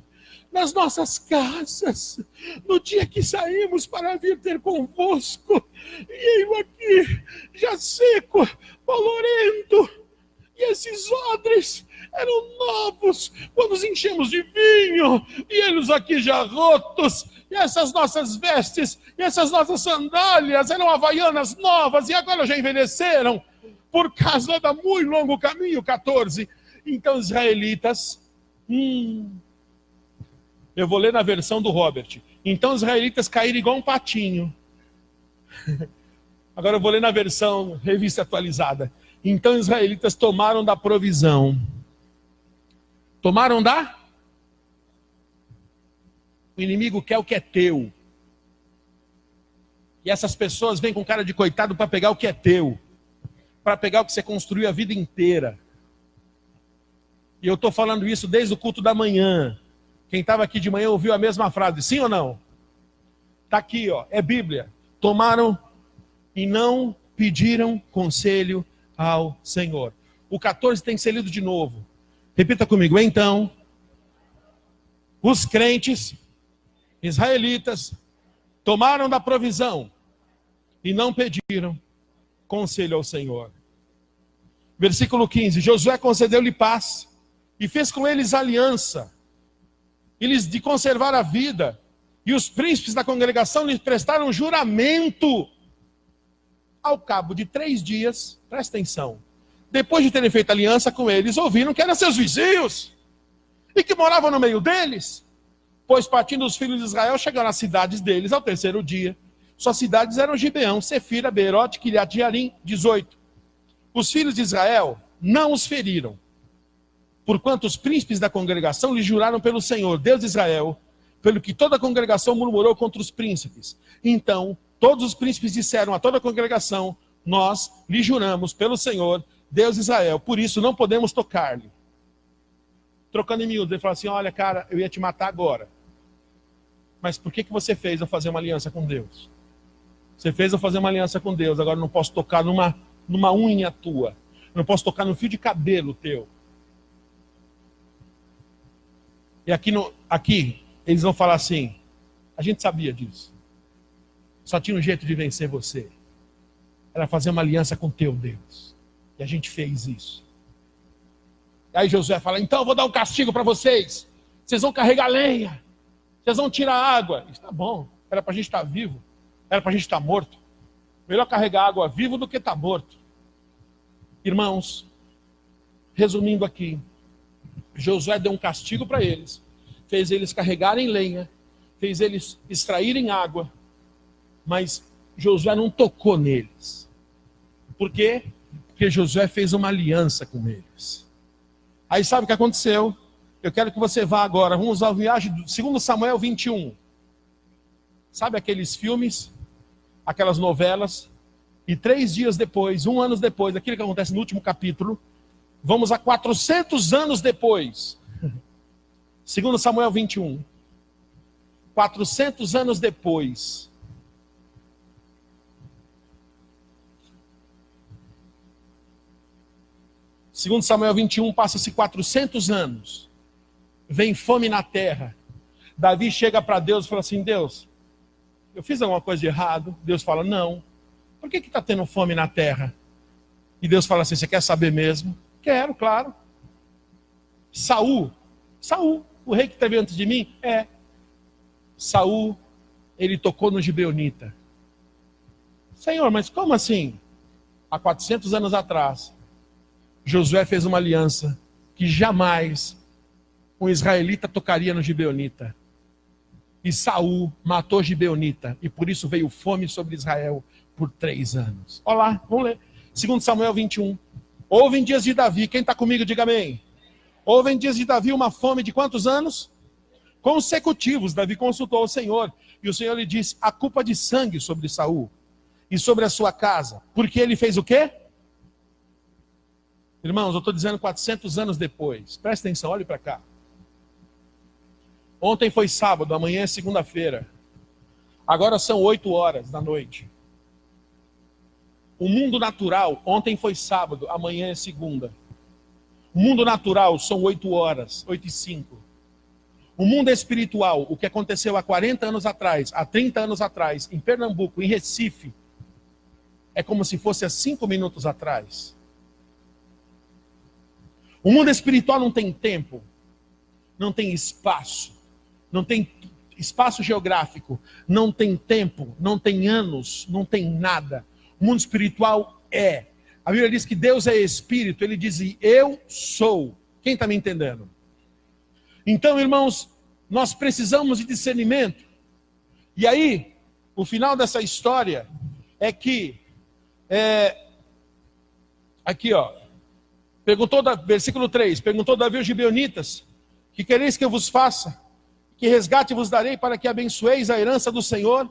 nas nossas casas, no dia que saímos para vir ter convosco, e eu aqui, já seco, bolorento, e esses odres eram novos, quando os enchemos de vinho, e eles aqui já rotos, e essas nossas vestes, e essas nossas sandálias eram havaianas novas, e agora já envelheceram, por causa da muito longo caminho. 14. Então os israelitas, eu vou ler na versão do Robert. Então os israelitas caíram igual um patinho. Agora eu vou ler na versão revista atualizada. Então os israelitas tomaram da provisão. Tomaram da? O inimigo quer o que é teu. E essas pessoas vêm com cara de coitado para pegar o que é teu. Para pegar o que você construiu a vida inteira. E eu estou falando isso desde o culto da manhã. Quem estava aqui de manhã ouviu a mesma frase, sim ou não? Está aqui, ó, é Bíblia. Tomaram e não pediram conselho ao Senhor. O 14 tem que ser lido de novo. Repita comigo. Então, os crentes israelitas tomaram da provisão e não pediram conselho ao Senhor. Versículo 15. Josué concedeu-lhe paz e fez com eles aliança, eles de conservar a vida, e os príncipes da congregação lhes prestaram juramento. Ao cabo de 3 dias, presta atenção, depois de terem feito aliança com eles, ouviram que eram seus vizinhos e que moravam no meio deles, pois partindo os filhos de Israel chegaram às cidades deles ao 3º dia. Suas cidades eram Gibeão, Sefira, Beerote, Kiriat Jearim. 18. Os filhos de Israel não os feriram, porquanto os príncipes da congregação lhe juraram pelo Senhor, Deus de Israel, pelo que toda a congregação murmurou contra os príncipes. Então, todos os príncipes disseram a toda a congregação: nós lhe juramos pelo Senhor, Deus de Israel, por isso não podemos tocar-lhe. Trocando em miúdo, ele fala assim: olha, cara, eu ia te matar agora. Mas por que você fez eu fazer uma aliança com Deus? Você fez eu fazer uma aliança com Deus, agora eu não posso tocar numa unha tua. Eu não posso tocar no fio de cabelo teu. E aqui eles vão falar assim: a gente sabia disso. Só tinha um jeito de vencer você. Era fazer uma aliança com teu Deus. E a gente fez isso. E aí Josué fala: então eu vou dar um castigo para vocês. Vocês vão carregar lenha. Vocês vão tirar água. Isso tá bom. Era para a gente estar vivo. Era para a gente estar morto. Melhor carregar água vivo do que estar morto. Irmãos, resumindo aqui, Josué deu um castigo para eles. Fez eles carregarem lenha. Fez eles extraírem água. Mas Josué não tocou neles. Por quê? Porque Josué fez uma aliança com eles. Aí sabe o que aconteceu? Eu quero que você vá agora. Vamos usar a viagem do 2 Samuel 21. Sabe aqueles filmes? Aquelas novelas? E 3 dias depois, 1 ano depois, aquilo que acontece no último capítulo, vamos a 400 anos depois. 2 Samuel 21. 400 anos depois. Segundo Samuel 21, passa-se 400 anos. Vem fome na terra. Davi chega para Deus e fala assim: Deus, eu fiz alguma coisa de errado? Deus fala: não. Por que está tendo fome na terra? E Deus fala assim: você quer saber mesmo? Quero, claro. Saul, o rei que esteve antes de mim? Saul, ele tocou no gibeonita. Senhor, mas como assim? Há 400 anos atrás, Josué fez uma aliança que jamais um israelita tocaria no gibeonita. E Saul matou gibeonita. E por isso veio fome sobre Israel por 3 anos. Olha lá, vamos ler. 2 Samuel 21. Houve em dias de Davi, quem está comigo, diga amém. Houve em dias de Davi uma fome de quantos anos? Consecutivos. Davi consultou o Senhor. E o Senhor lhe disse: a culpa de sangue sobre Saul e sobre a sua casa. Porque ele fez o quê? Irmãos, eu estou dizendo 400 anos depois. Presta atenção, olhe para cá. Ontem foi sábado, amanhã é segunda-feira. Agora são 8 horas da noite. O mundo natural, ontem foi sábado, amanhã é segunda. O mundo natural são 8 horas, 8h05. O mundo espiritual, o que aconteceu há 40 anos atrás, há 30 anos atrás, em Pernambuco, em Recife, é como se fosse há 5 minutos atrás. O mundo espiritual não tem tempo, não tem espaço, não tem espaço geográfico, não tem tempo, não tem anos, não tem nada. O mundo espiritual é. A Bíblia diz que Deus é espírito, ele diz, eu sou. Quem está me entendendo? Então, irmãos, nós precisamos de discernimento. E aí, o final dessa história é que, aqui ó, versículo 3, perguntou Davi aos gibeonitas, que quereis que eu vos faça? Que resgate vos darei para que abençoeis a herança do Senhor?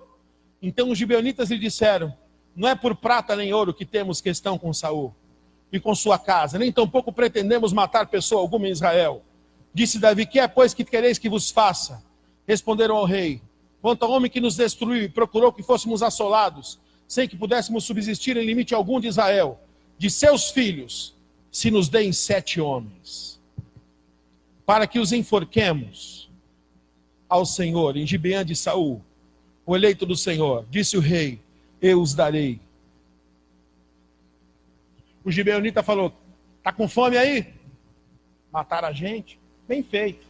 Então os gibeonitas lhe disseram, não é por prata nem ouro que temos questão com Saul e com sua casa, nem tampouco pretendemos matar pessoa alguma em Israel. Disse Davi, que é pois que quereis que vos faça? Responderam ao rei, quanto ao homem que nos destruiu e procurou que fôssemos assolados, sem que pudéssemos subsistir em limite algum de Israel, de seus filhos, se nos deem 7 homens, para que os enforquemos ao Senhor, em Gibeã de Saul, o eleito do Senhor. Disse o rei, eu os darei. O gibeonita falou, tá com fome aí? Mataram a gente? Bem feito.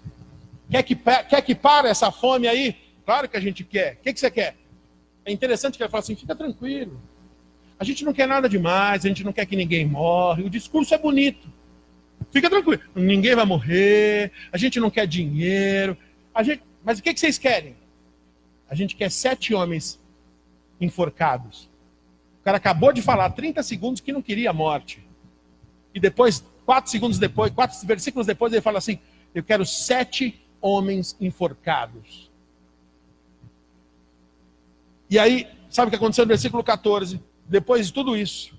Quer que pare essa fome aí? Claro que a gente quer. O que você quer? É interessante que ele fala assim, fica tranquilo. A gente não quer nada demais, a gente não quer que ninguém morre. O discurso é bonito. Fica tranquilo. Ninguém vai morrer, a gente não quer dinheiro. Mas o que vocês querem? A gente quer 7 homens enforcados. O cara acabou de falar 30 segundos que não queria a morte. E depois, 4 versículos depois, ele fala assim, eu quero 7 homens enforcados. E aí, sabe o que aconteceu no versículo 14? Depois de tudo isso,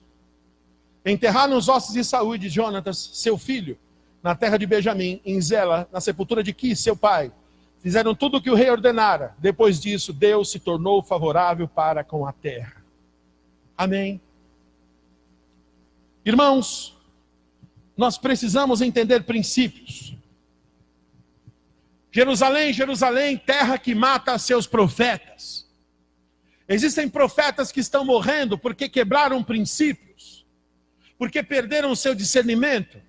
enterraram os ossos de Saúl e de Jonatas, seu filho, na terra de Benjamim, em Zela, na sepultura de Quis, seu pai. Fizeram tudo o que o rei ordenara. Depois disso, Deus se tornou favorável para com a terra. Amém. Irmãos, nós precisamos entender princípios. Jerusalém, Jerusalém, terra que mata seus profetas. Existem profetas que estão morrendo porque quebraram princípios, porque perderam o seu discernimento,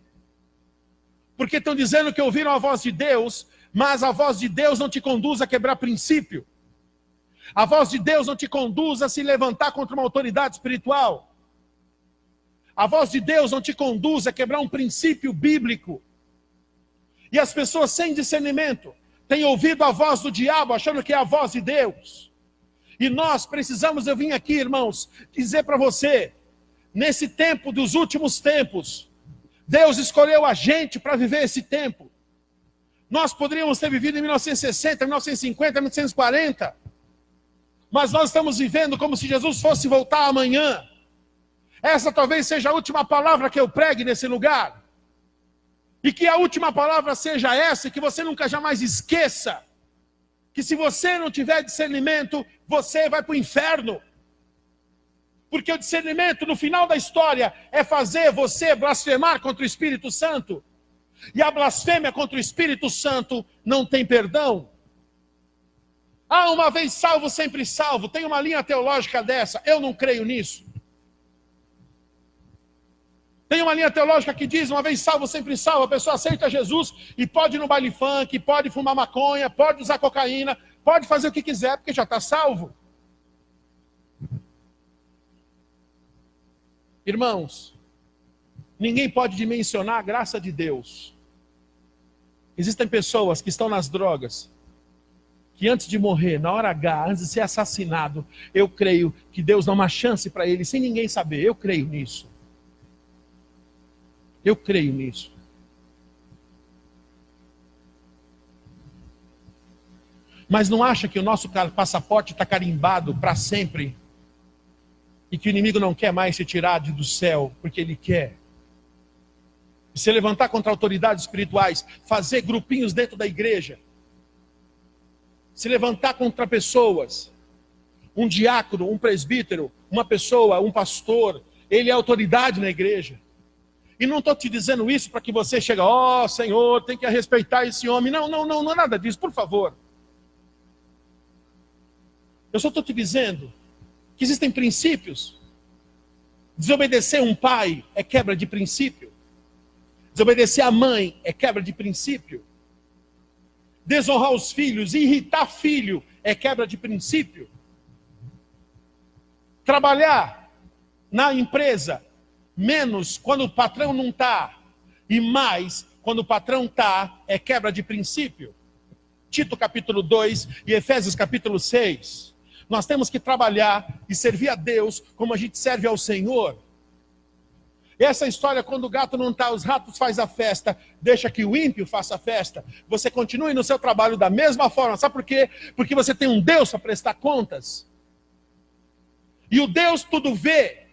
porque estão dizendo que ouviram a voz de Deus, mas a voz de Deus não te conduz a quebrar princípio. A voz de Deus não te conduz a se levantar contra uma autoridade espiritual. A voz de Deus não te conduz a quebrar um princípio bíblico. E as pessoas sem discernimento têm ouvido a voz do diabo, achando que é a voz de Deus. E nós precisamos, eu vim aqui, irmãos, dizer para você, nesse tempo dos últimos tempos, Deus escolheu a gente para viver esse tempo. Nós poderíamos ter vivido em 1960, 1950, 1940. Mas nós estamos vivendo como se Jesus fosse voltar amanhã. Essa talvez seja a última palavra que eu pregue nesse lugar. E que a última palavra seja essa, e que você nunca jamais esqueça. Que se você não tiver discernimento, você vai para o inferno. Porque o discernimento no final da história é fazer você blasfemar contra o Espírito Santo. E a blasfêmia contra o Espírito Santo não tem perdão. Ah, uma vez salvo, sempre salvo. Tem uma linha teológica dessa. Eu não creio nisso. Tem uma linha teológica que diz, uma vez salvo, sempre salvo. A pessoa aceita Jesus e pode ir no baile funk, pode fumar maconha, pode usar cocaína, pode fazer o que quiser, porque já está salvo. Irmãos, ninguém pode dimensionar a graça de Deus. Existem pessoas que estão nas drogas, que antes de morrer, na hora H, antes de ser assassinado, eu creio que Deus dá uma chance para ele, sem ninguém saber. Eu creio nisso. Eu creio nisso. Mas não acha que o nosso passaporte está carimbado para sempre? E que o inimigo não quer mais se tirar do céu, porque ele quer. Se levantar contra autoridades espirituais, fazer grupinhos dentro da igreja, se levantar contra pessoas, um diácono, um presbítero, uma pessoa, um pastor, ele é autoridade na igreja. E não estou te dizendo isso para que você chegue, ó Senhor, tem que respeitar esse homem. Não, não é nada disso, por favor. Eu só estou te dizendo que existem princípios. Desobedecer um pai é quebra de princípio. Desobedecer a mãe é quebra de princípio. Desonrar os filhos, irritar filho é quebra de princípio. Trabalhar na empresa menos quando o patrão não está e mais quando o patrão está é quebra de princípio. Tito capítulo 2 e Efésios capítulo 6. Nós temos que trabalhar e servir a Deus como a gente serve ao Senhor. Essa história, quando o gato não está, os ratos faz a festa, deixa que o ímpio faça a festa. Você continue no seu trabalho da mesma forma. Sabe por quê? Porque você tem um Deus para prestar contas. E o Deus tudo vê.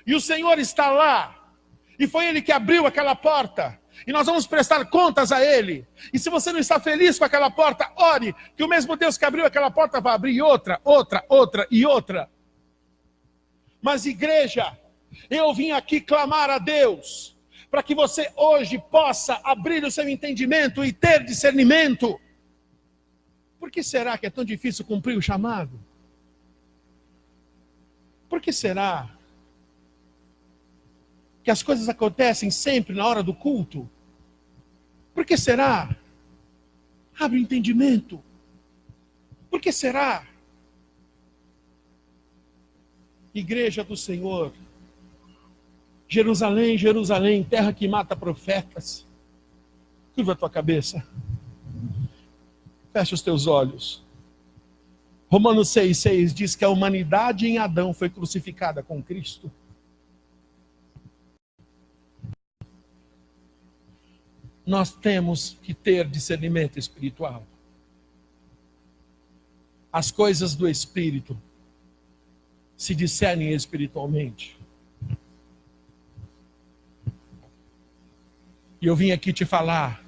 E o Senhor está lá. E foi Ele que abriu aquela porta. E nós vamos prestar contas a Ele. E se você não está feliz com aquela porta, ore, que o mesmo Deus que abriu aquela porta vai abrir outra e outra. Mas igreja, eu vim aqui clamar a Deus, para que você hoje possa abrir o seu entendimento e ter discernimento. Por que será que é tão difícil cumprir o chamado? Por que será que as coisas acontecem sempre na hora do culto? Por que será? Abre o entendimento. Por que será? Igreja do Senhor, Jerusalém, Jerusalém, terra que mata profetas. Curva a tua cabeça. Fecha os teus olhos. Romanos 6,6 diz que a humanidade em Adão foi crucificada com Cristo. Nós temos que ter discernimento espiritual. As coisas do Espírito se discernem espiritualmente. E eu vim aqui te falar,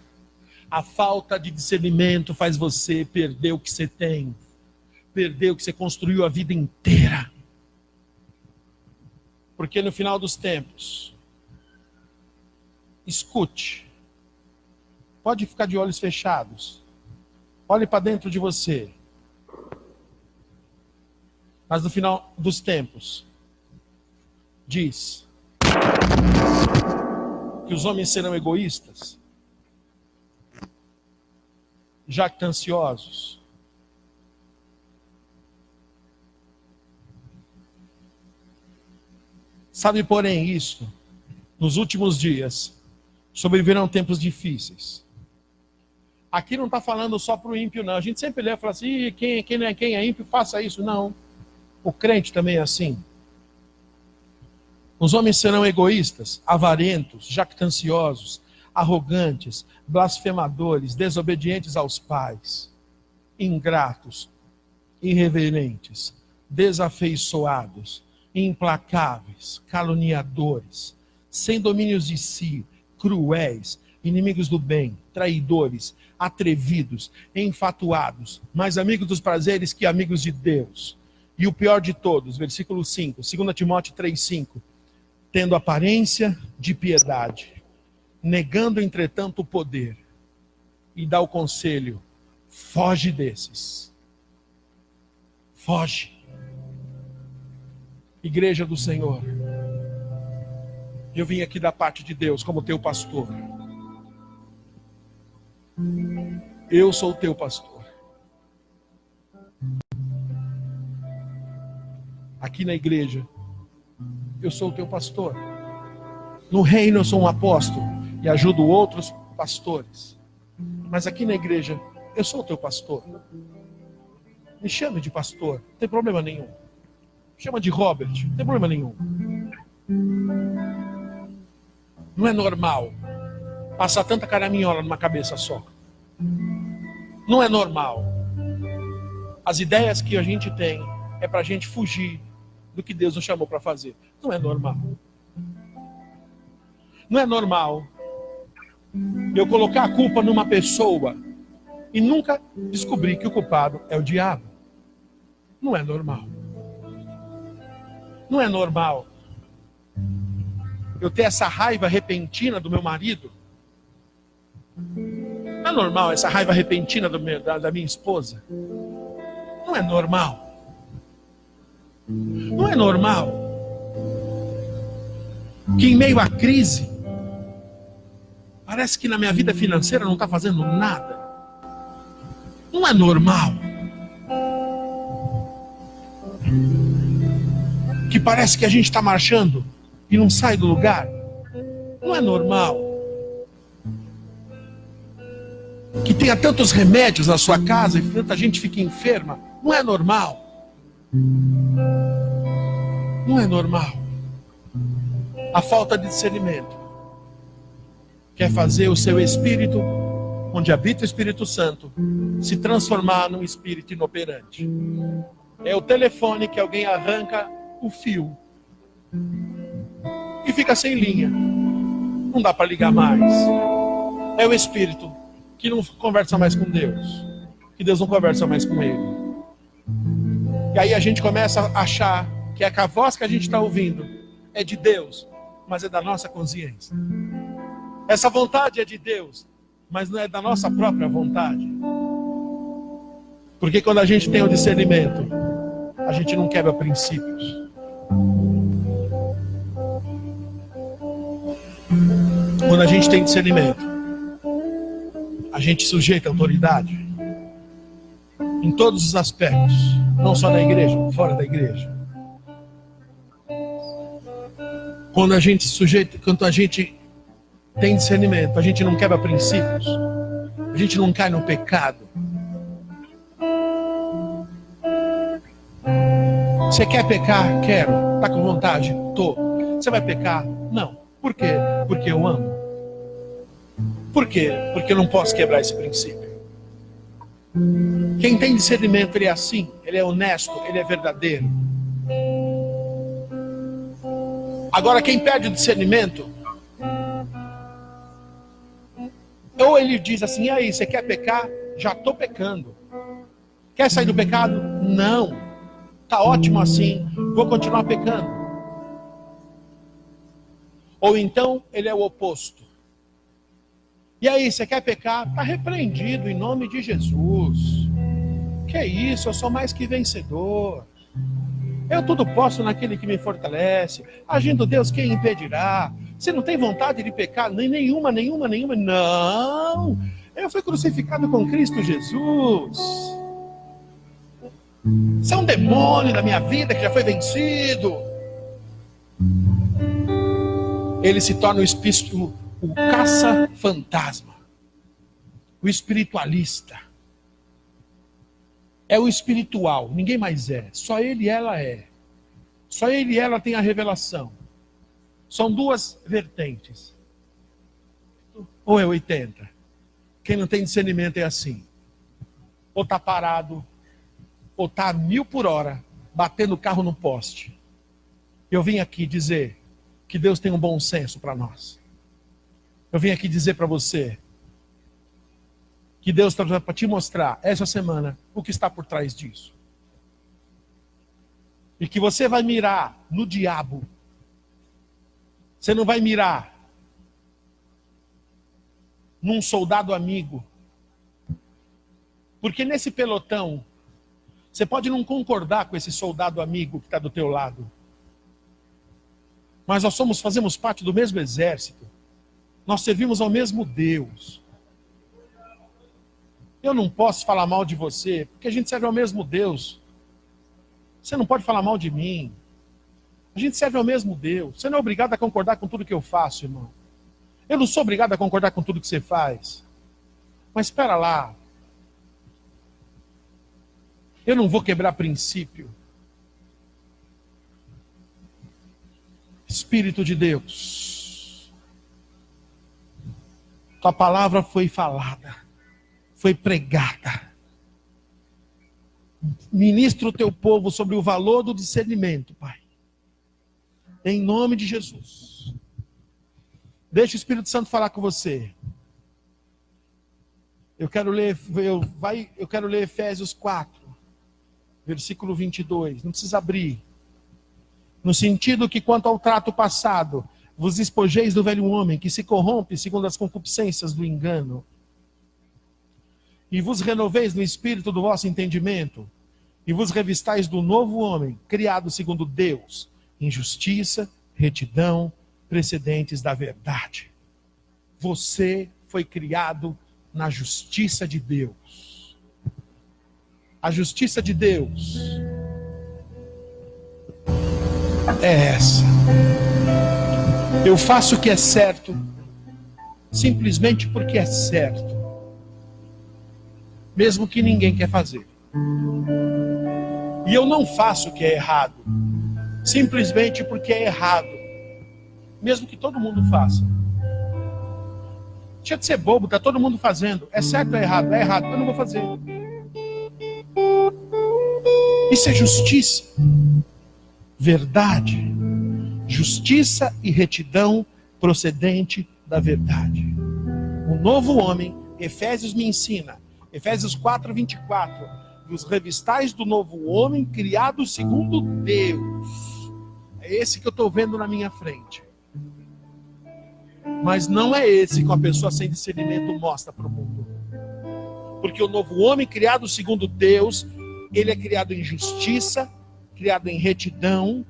a falta de discernimento faz você perder o que você tem, perder o que você construiu a vida inteira. Porque no final dos tempos, escute, pode ficar de olhos fechados, olhe para dentro de você. Mas no final dos tempos, diz que os homens serão egoístas, jactanciosos, sabe, porém, isto, nos últimos dias, sobrevirão tempos difíceis. Aqui não está falando só para o ímpio, não. A gente sempre lê e fala assim, quem é ímpio, faça isso. Não. O crente também é assim. Os homens serão egoístas, avarentos, jactanciosos, arrogantes, blasfemadores, desobedientes aos pais, ingratos, irreverentes, desafeiçoados, implacáveis, caluniadores, sem domínios de si, cruéis, inimigos do bem, traidores, atrevidos, enfatuados, mais amigos dos prazeres que amigos de Deus. E o pior de todos, versículo 5, 2 Timóteo 3,5, tendo aparência de piedade, negando entretanto o poder, e dá o conselho, foge desses. Foge. Igreja do Senhor, eu vim aqui da parte de Deus como teu pastor. Eu sou o teu pastor. Aqui na igreja, eu sou o teu pastor. No reino eu sou um apóstolo e ajudo outros pastores. Mas aqui na igreja, eu sou o teu pastor. Me chame de pastor, não tem problema nenhum. Me chama de Robert, não tem problema nenhum. Não é normal passar tanta caraminhola numa cabeça só. Não é normal. As ideias que a gente tem é para a gente fugir do que Deus nos chamou para fazer. Não é normal. Não é normal eu colocar a culpa numa pessoa e nunca descobrir que o culpado é o diabo. Não é normal. Não é normal eu ter essa raiva repentina do meu marido. Não é normal essa raiva repentina da minha esposa. Não é normal. Não é normal que em meio à crise, parece que na minha vida financeira não está fazendo nada. Não é normal que parece que a gente está marchando e não sai do lugar. Não é normal que tenha tantos remédios na sua casa e tanta gente fica enferma. Não é normal. Não é normal. A falta de discernimento quer fazer o seu espírito, onde habita o Espírito Santo, se transformar num espírito inoperante. É o telefone que alguém arranca o fio e fica sem linha. Não dá para ligar mais. É o espírito que não conversa mais com Deus, que Deus não conversa mais com ele. E aí a gente começa a achar que a voz que a gente está ouvindo é de Deus, mas é da nossa consciência. Essa vontade é de Deus, mas não é da nossa própria vontade. Porque quando a gente tem o discernimento, a gente não quebra princípios. Quando a gente tem discernimento, a gente sujeita a autoridade em todos os aspectos, não só na igreja, fora da igreja. Quando a gente tem discernimento, a gente não quebra princípios, a gente não cai no pecado. Você quer pecar? Quero. Tá com vontade? Tô. Você vai pecar? Não. Por quê? Porque eu amo. Por quê? Porque eu não posso quebrar esse princípio. Quem tem discernimento, ele é assim, ele é honesto, ele é verdadeiro. Agora, quem perde o discernimento, ou ele diz assim: e aí, você quer pecar? Já estou pecando. Quer sair do pecado? Não. Está ótimo assim, vou continuar pecando. Ou então, ele é o oposto. E aí, você quer pecar? Está repreendido em nome de Jesus. Que isso, eu sou mais que vencedor. Eu tudo posso naquele que me fortalece. Agindo Deus, quem impedirá? Você não tem vontade de pecar? Nenhuma. Não! Eu fui crucificado com Cristo Jesus. Você é um demônio da minha vida que já foi vencido. Ele se torna o espírito, o caça-fantasma, o espiritualista. É o espiritual, ninguém mais é. Só ele e ela é. Só ele e ela tem a revelação. São duas vertentes. Ou é 80. Quem não tem discernimento é assim. Ou está parado, ou está a 1000 por hora, batendo o carro no poste. Eu vim aqui dizer que Deus tem um bom senso para nós. Eu vim aqui dizer para você que Deus está para te mostrar essa semana o que está por trás disso. E que você vai mirar no diabo. Você não vai mirar num soldado amigo. Porque nesse pelotão, você pode não concordar com esse soldado amigo que está do teu lado. Mas nós fazemos parte do mesmo exército. Nós servimos ao mesmo Deus. Eu não posso falar mal de você, porque a gente serve ao mesmo Deus. Você não pode falar mal de mim. A gente serve ao mesmo Deus. Você não é obrigado a concordar com tudo que eu faço, irmão. Eu não sou obrigado a concordar com tudo que você faz. Mas espera lá. Eu não vou quebrar princípio. Espírito de Deus. Tua palavra foi falada. Foi pregada. Ministra o teu povo sobre o valor do discernimento, Pai. Em nome de Jesus. Deixa o Espírito Santo falar com você. Eu quero ler Efésios 4, versículo 22. Não precisa abrir. No sentido que, quanto ao trato passado, vos despojeis do velho homem, que se corrompe segundo as concupiscências do engano, e vos renoveis no espírito do vosso entendimento, e vos revistais do novo homem, criado segundo Deus, em justiça, retidão, precedentes da verdade. Você foi criado na justiça de Deus. A justiça de Deus é essa. Eu faço o que é certo, simplesmente porque é certo, mesmo que ninguém quer fazer. E eu não faço o que é errado, simplesmente porque é errado, mesmo que todo mundo faça. Deixa de ser bobo, está todo mundo fazendo. É certo ou é errado? É errado, eu não vou fazer. Isso é justiça, verdade, justiça e retidão procedente da verdade. O novo homem, Efésios me ensina, Efésios 4:24, dos revistais do novo homem criado segundo Deus. É esse que eu estou vendo na minha frente. Mas não é esse que uma pessoa sem discernimento mostra para o mundo. Porque o novo homem criado segundo Deus, ele é criado em justiça, criado em retidão.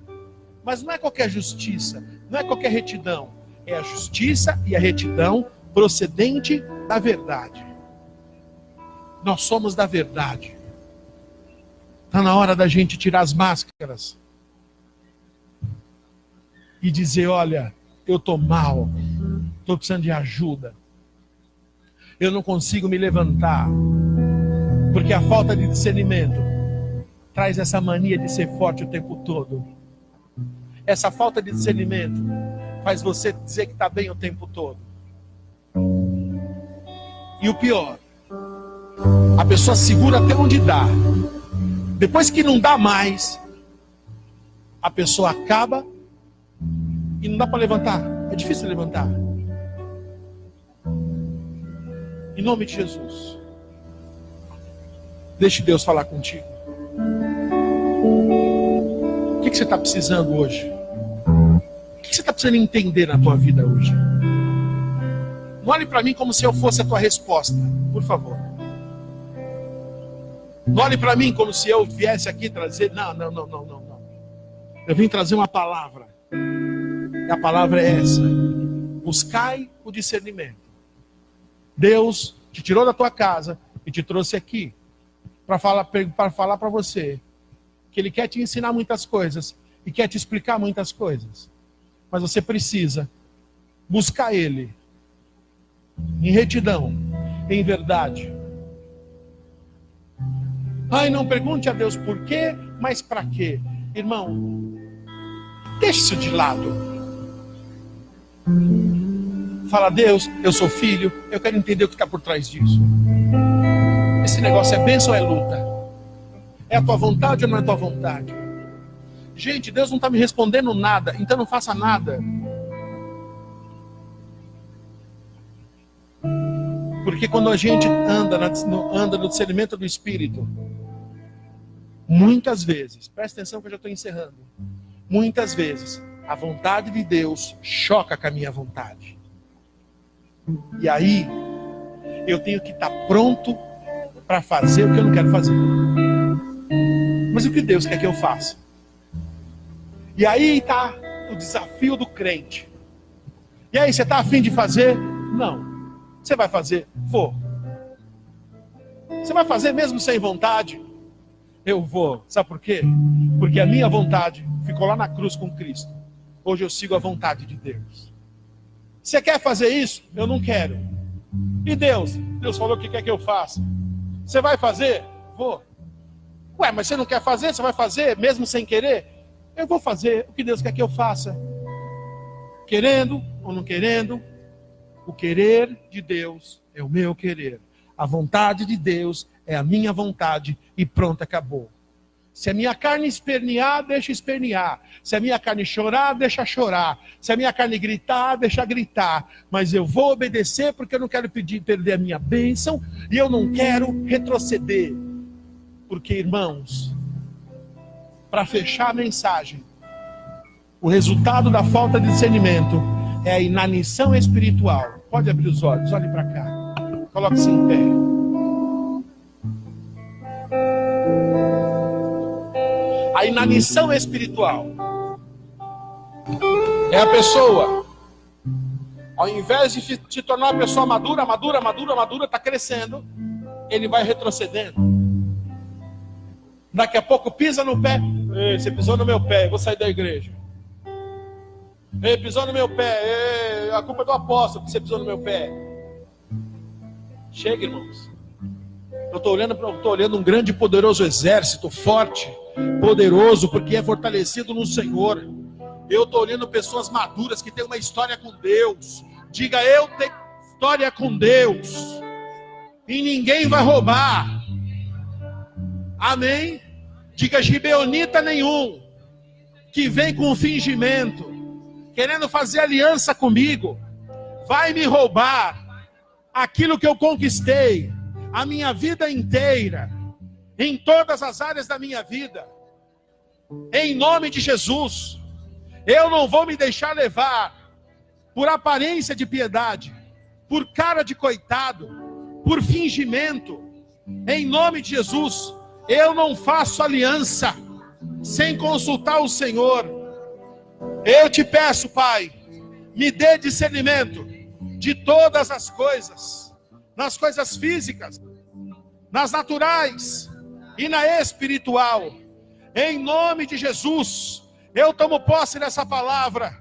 Mas não é qualquer justiça, não é qualquer retidão. É a justiça e a retidão procedente da verdade. Nós somos da verdade. Está na hora da gente tirar as máscaras e dizer, olha, eu estou mal, estou precisando de ajuda, eu não consigo me levantar, porque a falta de discernimento traz essa mania de ser forte o tempo todo. Essa falta de discernimento faz você dizer que está bem o tempo todo. E o pior, a pessoa segura até onde dá. Depois que não dá mais, a pessoa acaba e não dá para levantar. É difícil levantar. Em nome de Jesus, deixe Deus falar contigo. O que você está precisando hoje? O que você está precisando entender na tua vida hoje? Não olhe para mim como se eu fosse a tua resposta, por favor. Não olhe para mim como se eu viesse aqui trazer. Não. Eu vim trazer uma palavra. E a palavra é essa: buscai o discernimento. Deus te tirou da tua casa e te trouxe aqui para falar para você que Ele quer te ensinar muitas coisas e quer te explicar muitas coisas. Mas você precisa buscar Ele em retidão, em verdade. Ai, não pergunte a Deus por quê, mas para quê? Irmão, deixe isso de lado. Fala, Deus, eu sou filho, eu quero entender o que está por trás disso. Esse negócio é bênção ou é luta? É a tua vontade ou não é a tua vontade? Gente, Deus não está me respondendo nada, então não faça nada. Porque quando a gente anda no discernimento do Espírito, muitas vezes, presta atenção que eu já estou encerrando, muitas vezes a vontade de Deus choca com a minha vontade. E aí, eu tenho que estar pronto para fazer o que eu não quero fazer. Mas o que Deus quer que eu faça? E aí está o desafio do crente. E aí, você está a fim de fazer? Não. Você vai fazer? Vou. Você vai fazer mesmo sem vontade? Eu vou. Sabe por quê? Porque a minha vontade ficou lá na cruz com Cristo. Hoje eu sigo a vontade de Deus. Você quer fazer isso? Eu não quero. E Deus? Deus falou que quer que eu faça. Você vai fazer? Vou. Ué, mas você não quer fazer? Você vai fazer mesmo sem querer? Eu vou fazer o que Deus quer que eu faça. Querendo ou não querendo, o querer de Deus é o meu querer. A vontade de Deus é a minha vontade e pronto, acabou. Se a minha carne espernear, deixa espernear. Se a minha carne chorar, deixa chorar. Se a minha carne gritar, deixa gritar. Mas eu vou obedecer porque eu não quero perder a minha bênção e eu não quero retroceder. Porque, irmãos, para fechar a mensagem, O resultado da falta de discernimento é a inanição espiritual. Pode abrir os olhos, olhe para cá. Coloque-se em pé. A inanição espiritual é a pessoa, ao invés de se tornar uma pessoa madura, está crescendo, ele vai retrocedendo. Daqui a pouco pisa no pé. Ei, você pisou no meu pé, eu vou sair da igreja. Ei, pisou no meu pé. Ei, a culpa é do apóstolo que você pisou no meu pé. Chega, irmãos. Eu estou olhando um grande e poderoso exército, forte, poderoso, porque é fortalecido no Senhor. Eu estou olhando pessoas maduras que têm uma história com Deus. Diga, eu tenho história com Deus. E ninguém vai roubar. Amém? Diga, gibeonita nenhum que vem com fingimento, querendo fazer aliança comigo, vai me roubar aquilo que eu conquistei a minha vida inteira, em todas as áreas da minha vida. Em nome de Jesus, eu não vou me deixar levar por aparência de piedade, por cara de coitado, por fingimento. Em nome de Jesus, eu não faço aliança sem consultar o Senhor. Eu te peço, Pai, me dê discernimento de todas as coisas, nas coisas físicas, nas naturais e na espiritual. Em nome de Jesus, eu tomo posse dessa palavra.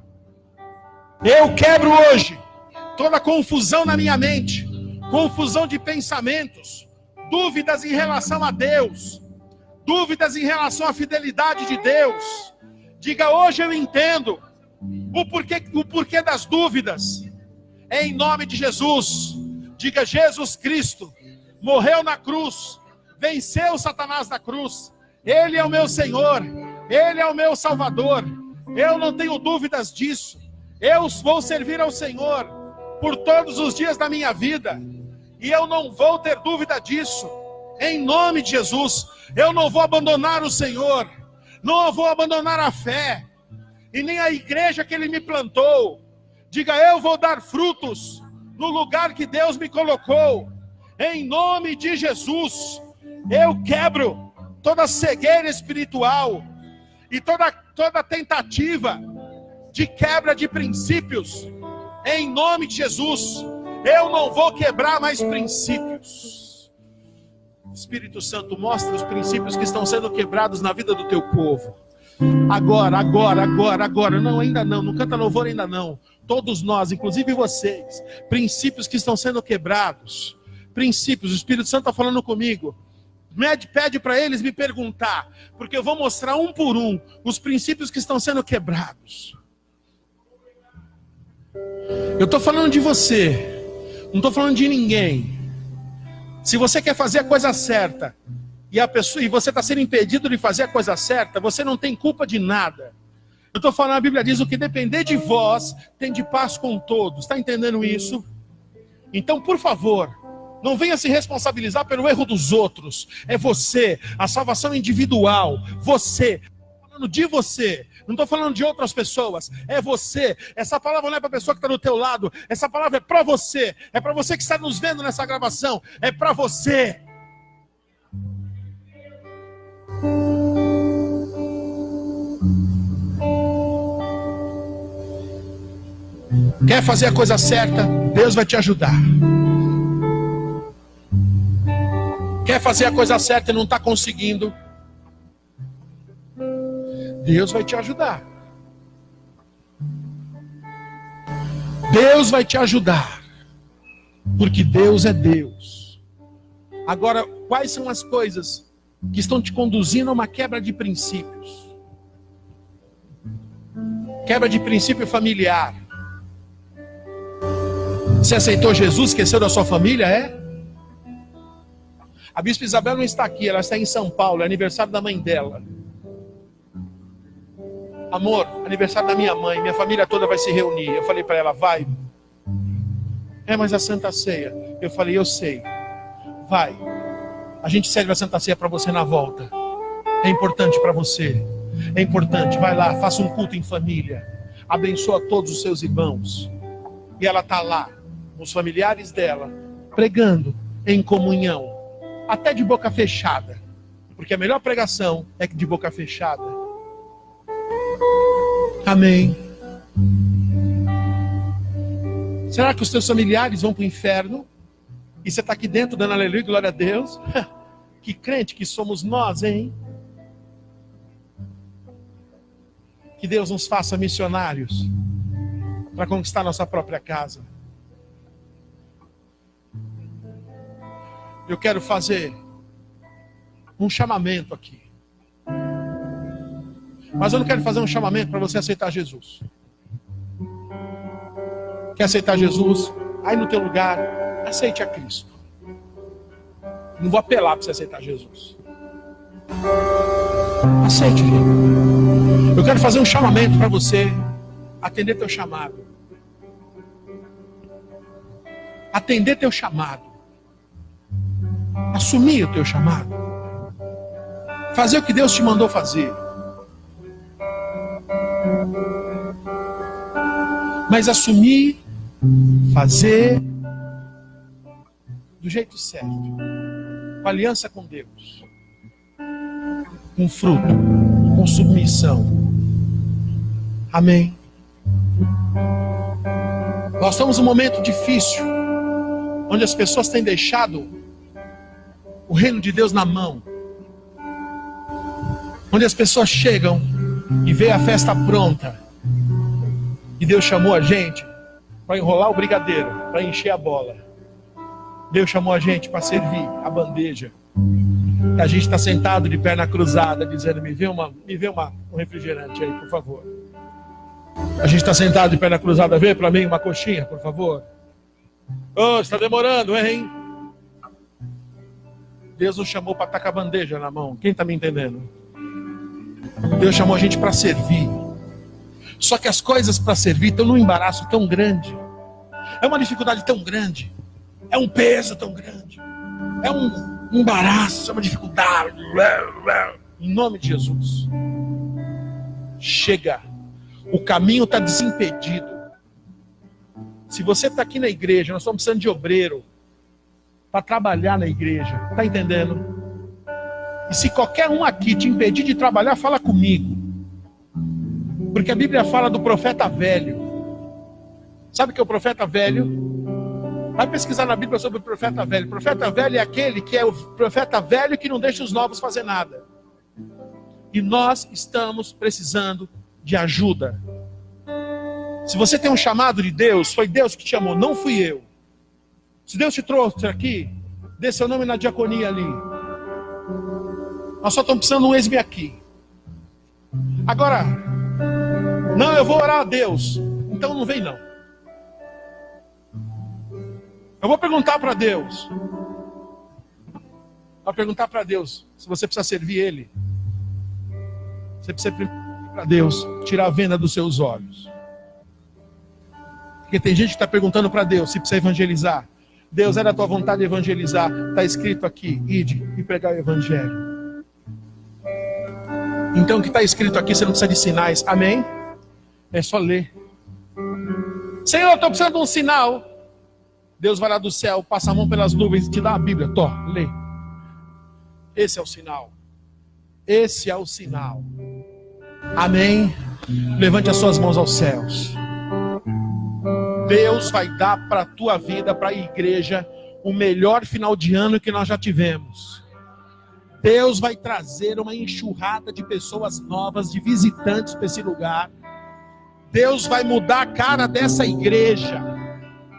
Eu quebro hoje toda confusão na minha mente, confusão de pensamentos, dúvidas em relação a Deus, dúvidas em relação à fidelidade de Deus. Diga, hoje eu entendo o porquê das dúvidas. Em nome de Jesus. Diga, Jesus Cristo morreu na cruz, venceu Satanás na cruz. Ele é o meu Senhor, Ele é o meu Salvador. Eu não tenho dúvidas disso. Eu vou servir ao Senhor por todos os dias da minha vida, e eu não vou ter dúvida disso. Em nome de Jesus, eu não vou abandonar o Senhor, não vou abandonar a fé, e nem a igreja que Ele me plantou. Diga, eu vou dar frutos no lugar que Deus me colocou. Em nome de Jesus, eu quebro toda cegueira espiritual e toda tentativa de quebra de princípios. Em nome de Jesus, eu não vou quebrar mais princípios. Espírito Santo, mostra os princípios que estão sendo quebrados na vida do teu povo. Agora. Não, ainda não. Não canta louvor ainda não. Todos nós, inclusive vocês. Princípios que estão sendo quebrados. Princípios. O Espírito Santo está falando comigo. Pede para eles me perguntar. Porque eu vou mostrar um por um os princípios que estão sendo quebrados. Eu estou falando de você. Não estou falando de ninguém. Se você quer fazer a coisa certa e você está sendo impedido de fazer a coisa certa, você não tem culpa de nada. Eu estou falando, a Bíblia diz, o que depender de vós, tem de paz com todos. Está entendendo isso? Então, por favor, não venha se responsabilizar pelo erro dos outros. É você, a salvação individual. Você, estou falando de você. Não estou falando de outras pessoas. É você. Essa palavra não é para a pessoa que está do teu lado. Essa palavra é para você. É para você que está nos vendo nessa gravação. É para você. Quer fazer a coisa certa? Deus vai te ajudar. Quer fazer a coisa certa e não está conseguindo? Deus vai te ajudar. Deus vai te ajudar. Porque Deus é Deus. Agora, quais são as coisas que estão te conduzindo a uma quebra de princípios? Quebra de princípio familiar. Você aceitou Jesus, esqueceu da sua família, é? A Bispa Isabel não está aqui, ela está em São Paulo, é aniversário da mãe dela. Amor, aniversário da minha mãe, minha família toda vai se reunir. Eu falei para ela, vai. Mas a Santa Ceia. Eu falei, eu sei. Vai. A gente serve a Santa Ceia para você na volta. É importante para você. É importante, vai lá, faça um culto em família. Abençoa todos os seus irmãos. E ela está lá, os familiares dela, pregando em comunhão. Até de boca fechada. Porque a melhor pregação é de boca fechada. Amém. Será que os teus familiares vão para o inferno? E você está aqui dentro dando aleluia, glória a Deus? Que crente que somos nós, hein? Que Deus nos faça missionários para conquistar nossa própria casa. Eu quero fazer um chamamento aqui. Mas eu não quero fazer um chamamento para você aceitar Jesus. Quer aceitar Jesus? Aí no teu lugar, aceite a Cristo. Não vou apelar para você aceitar Jesus. Aceite, gente. Eu quero fazer um chamamento para você atender teu chamado. Atender teu chamado. Assumir o teu chamado. Fazer o que Deus te mandou fazer. Mas assumir, fazer do jeito certo. Com aliança com Deus. Com fruto. Com submissão. Amém. Nós estamos num momento difícil, onde as pessoas têm deixado o reino de Deus na mão. Onde as pessoas chegam e veem a festa pronta. E Deus chamou a gente para enrolar o brigadeiro, para encher a bola. Deus chamou a gente para servir a bandeja. E a gente está sentado de perna cruzada, dizendo, me vê um refrigerante aí, por favor. A gente está sentado de perna cruzada, vê para mim uma coxinha, por favor. Oh, está demorando, hein? Deus nos chamou para estar com a bandeja na mão. Quem está me entendendo? Deus chamou a gente para servir. Só que as coisas para servir estão num embaraço tão grande. É uma dificuldade tão grande. É um peso tão grande. É um embaraço, é uma dificuldade. Em nome de Jesus. Chega. O caminho está desimpedido. Se você está aqui na igreja, nós estamos precisando de obreiro para trabalhar na igreja. Está entendendo? E se qualquer um aqui te impedir de trabalhar, fala comigo. Porque a Bíblia fala do profeta velho. Sabe o que é o profeta velho? Vai pesquisar na Bíblia sobre o profeta velho. O profeta velho é aquele que é o profeta velho que não deixa os novos fazer nada. E nós estamos precisando de ajuda. Se você tem um chamado de Deus, foi Deus que te chamou, não fui eu. Se Deus te trouxe aqui, dê seu nome na diaconia ali. Nós só estamos precisando de um ex-me aqui. Agora, não, eu vou orar a Deus. Então não vem não. Eu vou perguntar para Deus. Vou perguntar para Deus se você precisa servir Ele. Você precisa pedir para Deus tirar a venda dos seus olhos. Porque tem gente que está perguntando para Deus se precisa evangelizar. Deus, é da tua vontade evangelizar. Está escrito aqui, ide e pregar o evangelho. Então o que está escrito aqui, você não precisa de sinais. Amém? É só ler. Senhor, eu estou precisando de um sinal. Deus vai lá do céu, passa a mão pelas nuvens e te dá a Bíblia. Tó, lê. Esse é o sinal. Esse é o sinal. Amém? Levante as suas mãos aos céus. Deus vai dar para a tua vida, para a igreja, o melhor final de ano que nós já tivemos. Deus vai trazer uma enxurrada de pessoas novas, de visitantes para esse lugar. Deus vai mudar a cara dessa igreja.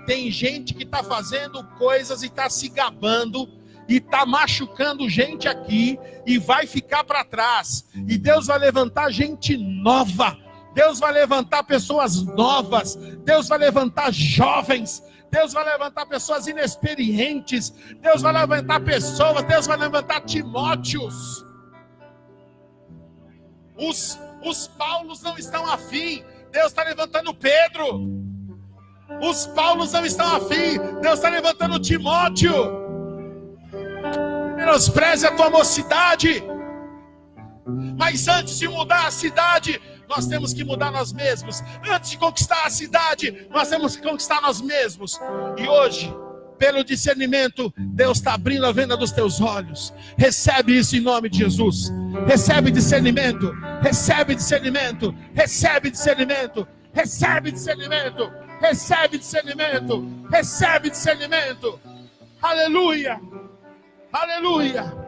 Tem gente que está fazendo coisas e está se gabando e está machucando gente aqui e vai ficar para trás. E Deus vai levantar gente nova. Deus vai levantar pessoas novas. Deus vai levantar jovens. Deus vai levantar pessoas inexperientes. Deus vai levantar pessoas. Deus vai levantar Timóteos. Os Paulos não estão afim. Deus está levantando Pedro. Os Paulos não estão afim. Deus está levantando Timóteo. Menospreze a tua mocidade. Mas antes de mudar a cidade, nós temos que mudar nós mesmos. Antes de conquistar a cidade, nós temos que conquistar nós mesmos. E hoje, pelo discernimento, Deus está abrindo a venda dos teus olhos. Recebe isso em nome de Jesus. Recebe discernimento. Recebe discernimento. Recebe discernimento. Recebe discernimento. Recebe discernimento. Recebe discernimento. Aleluia. Aleluia.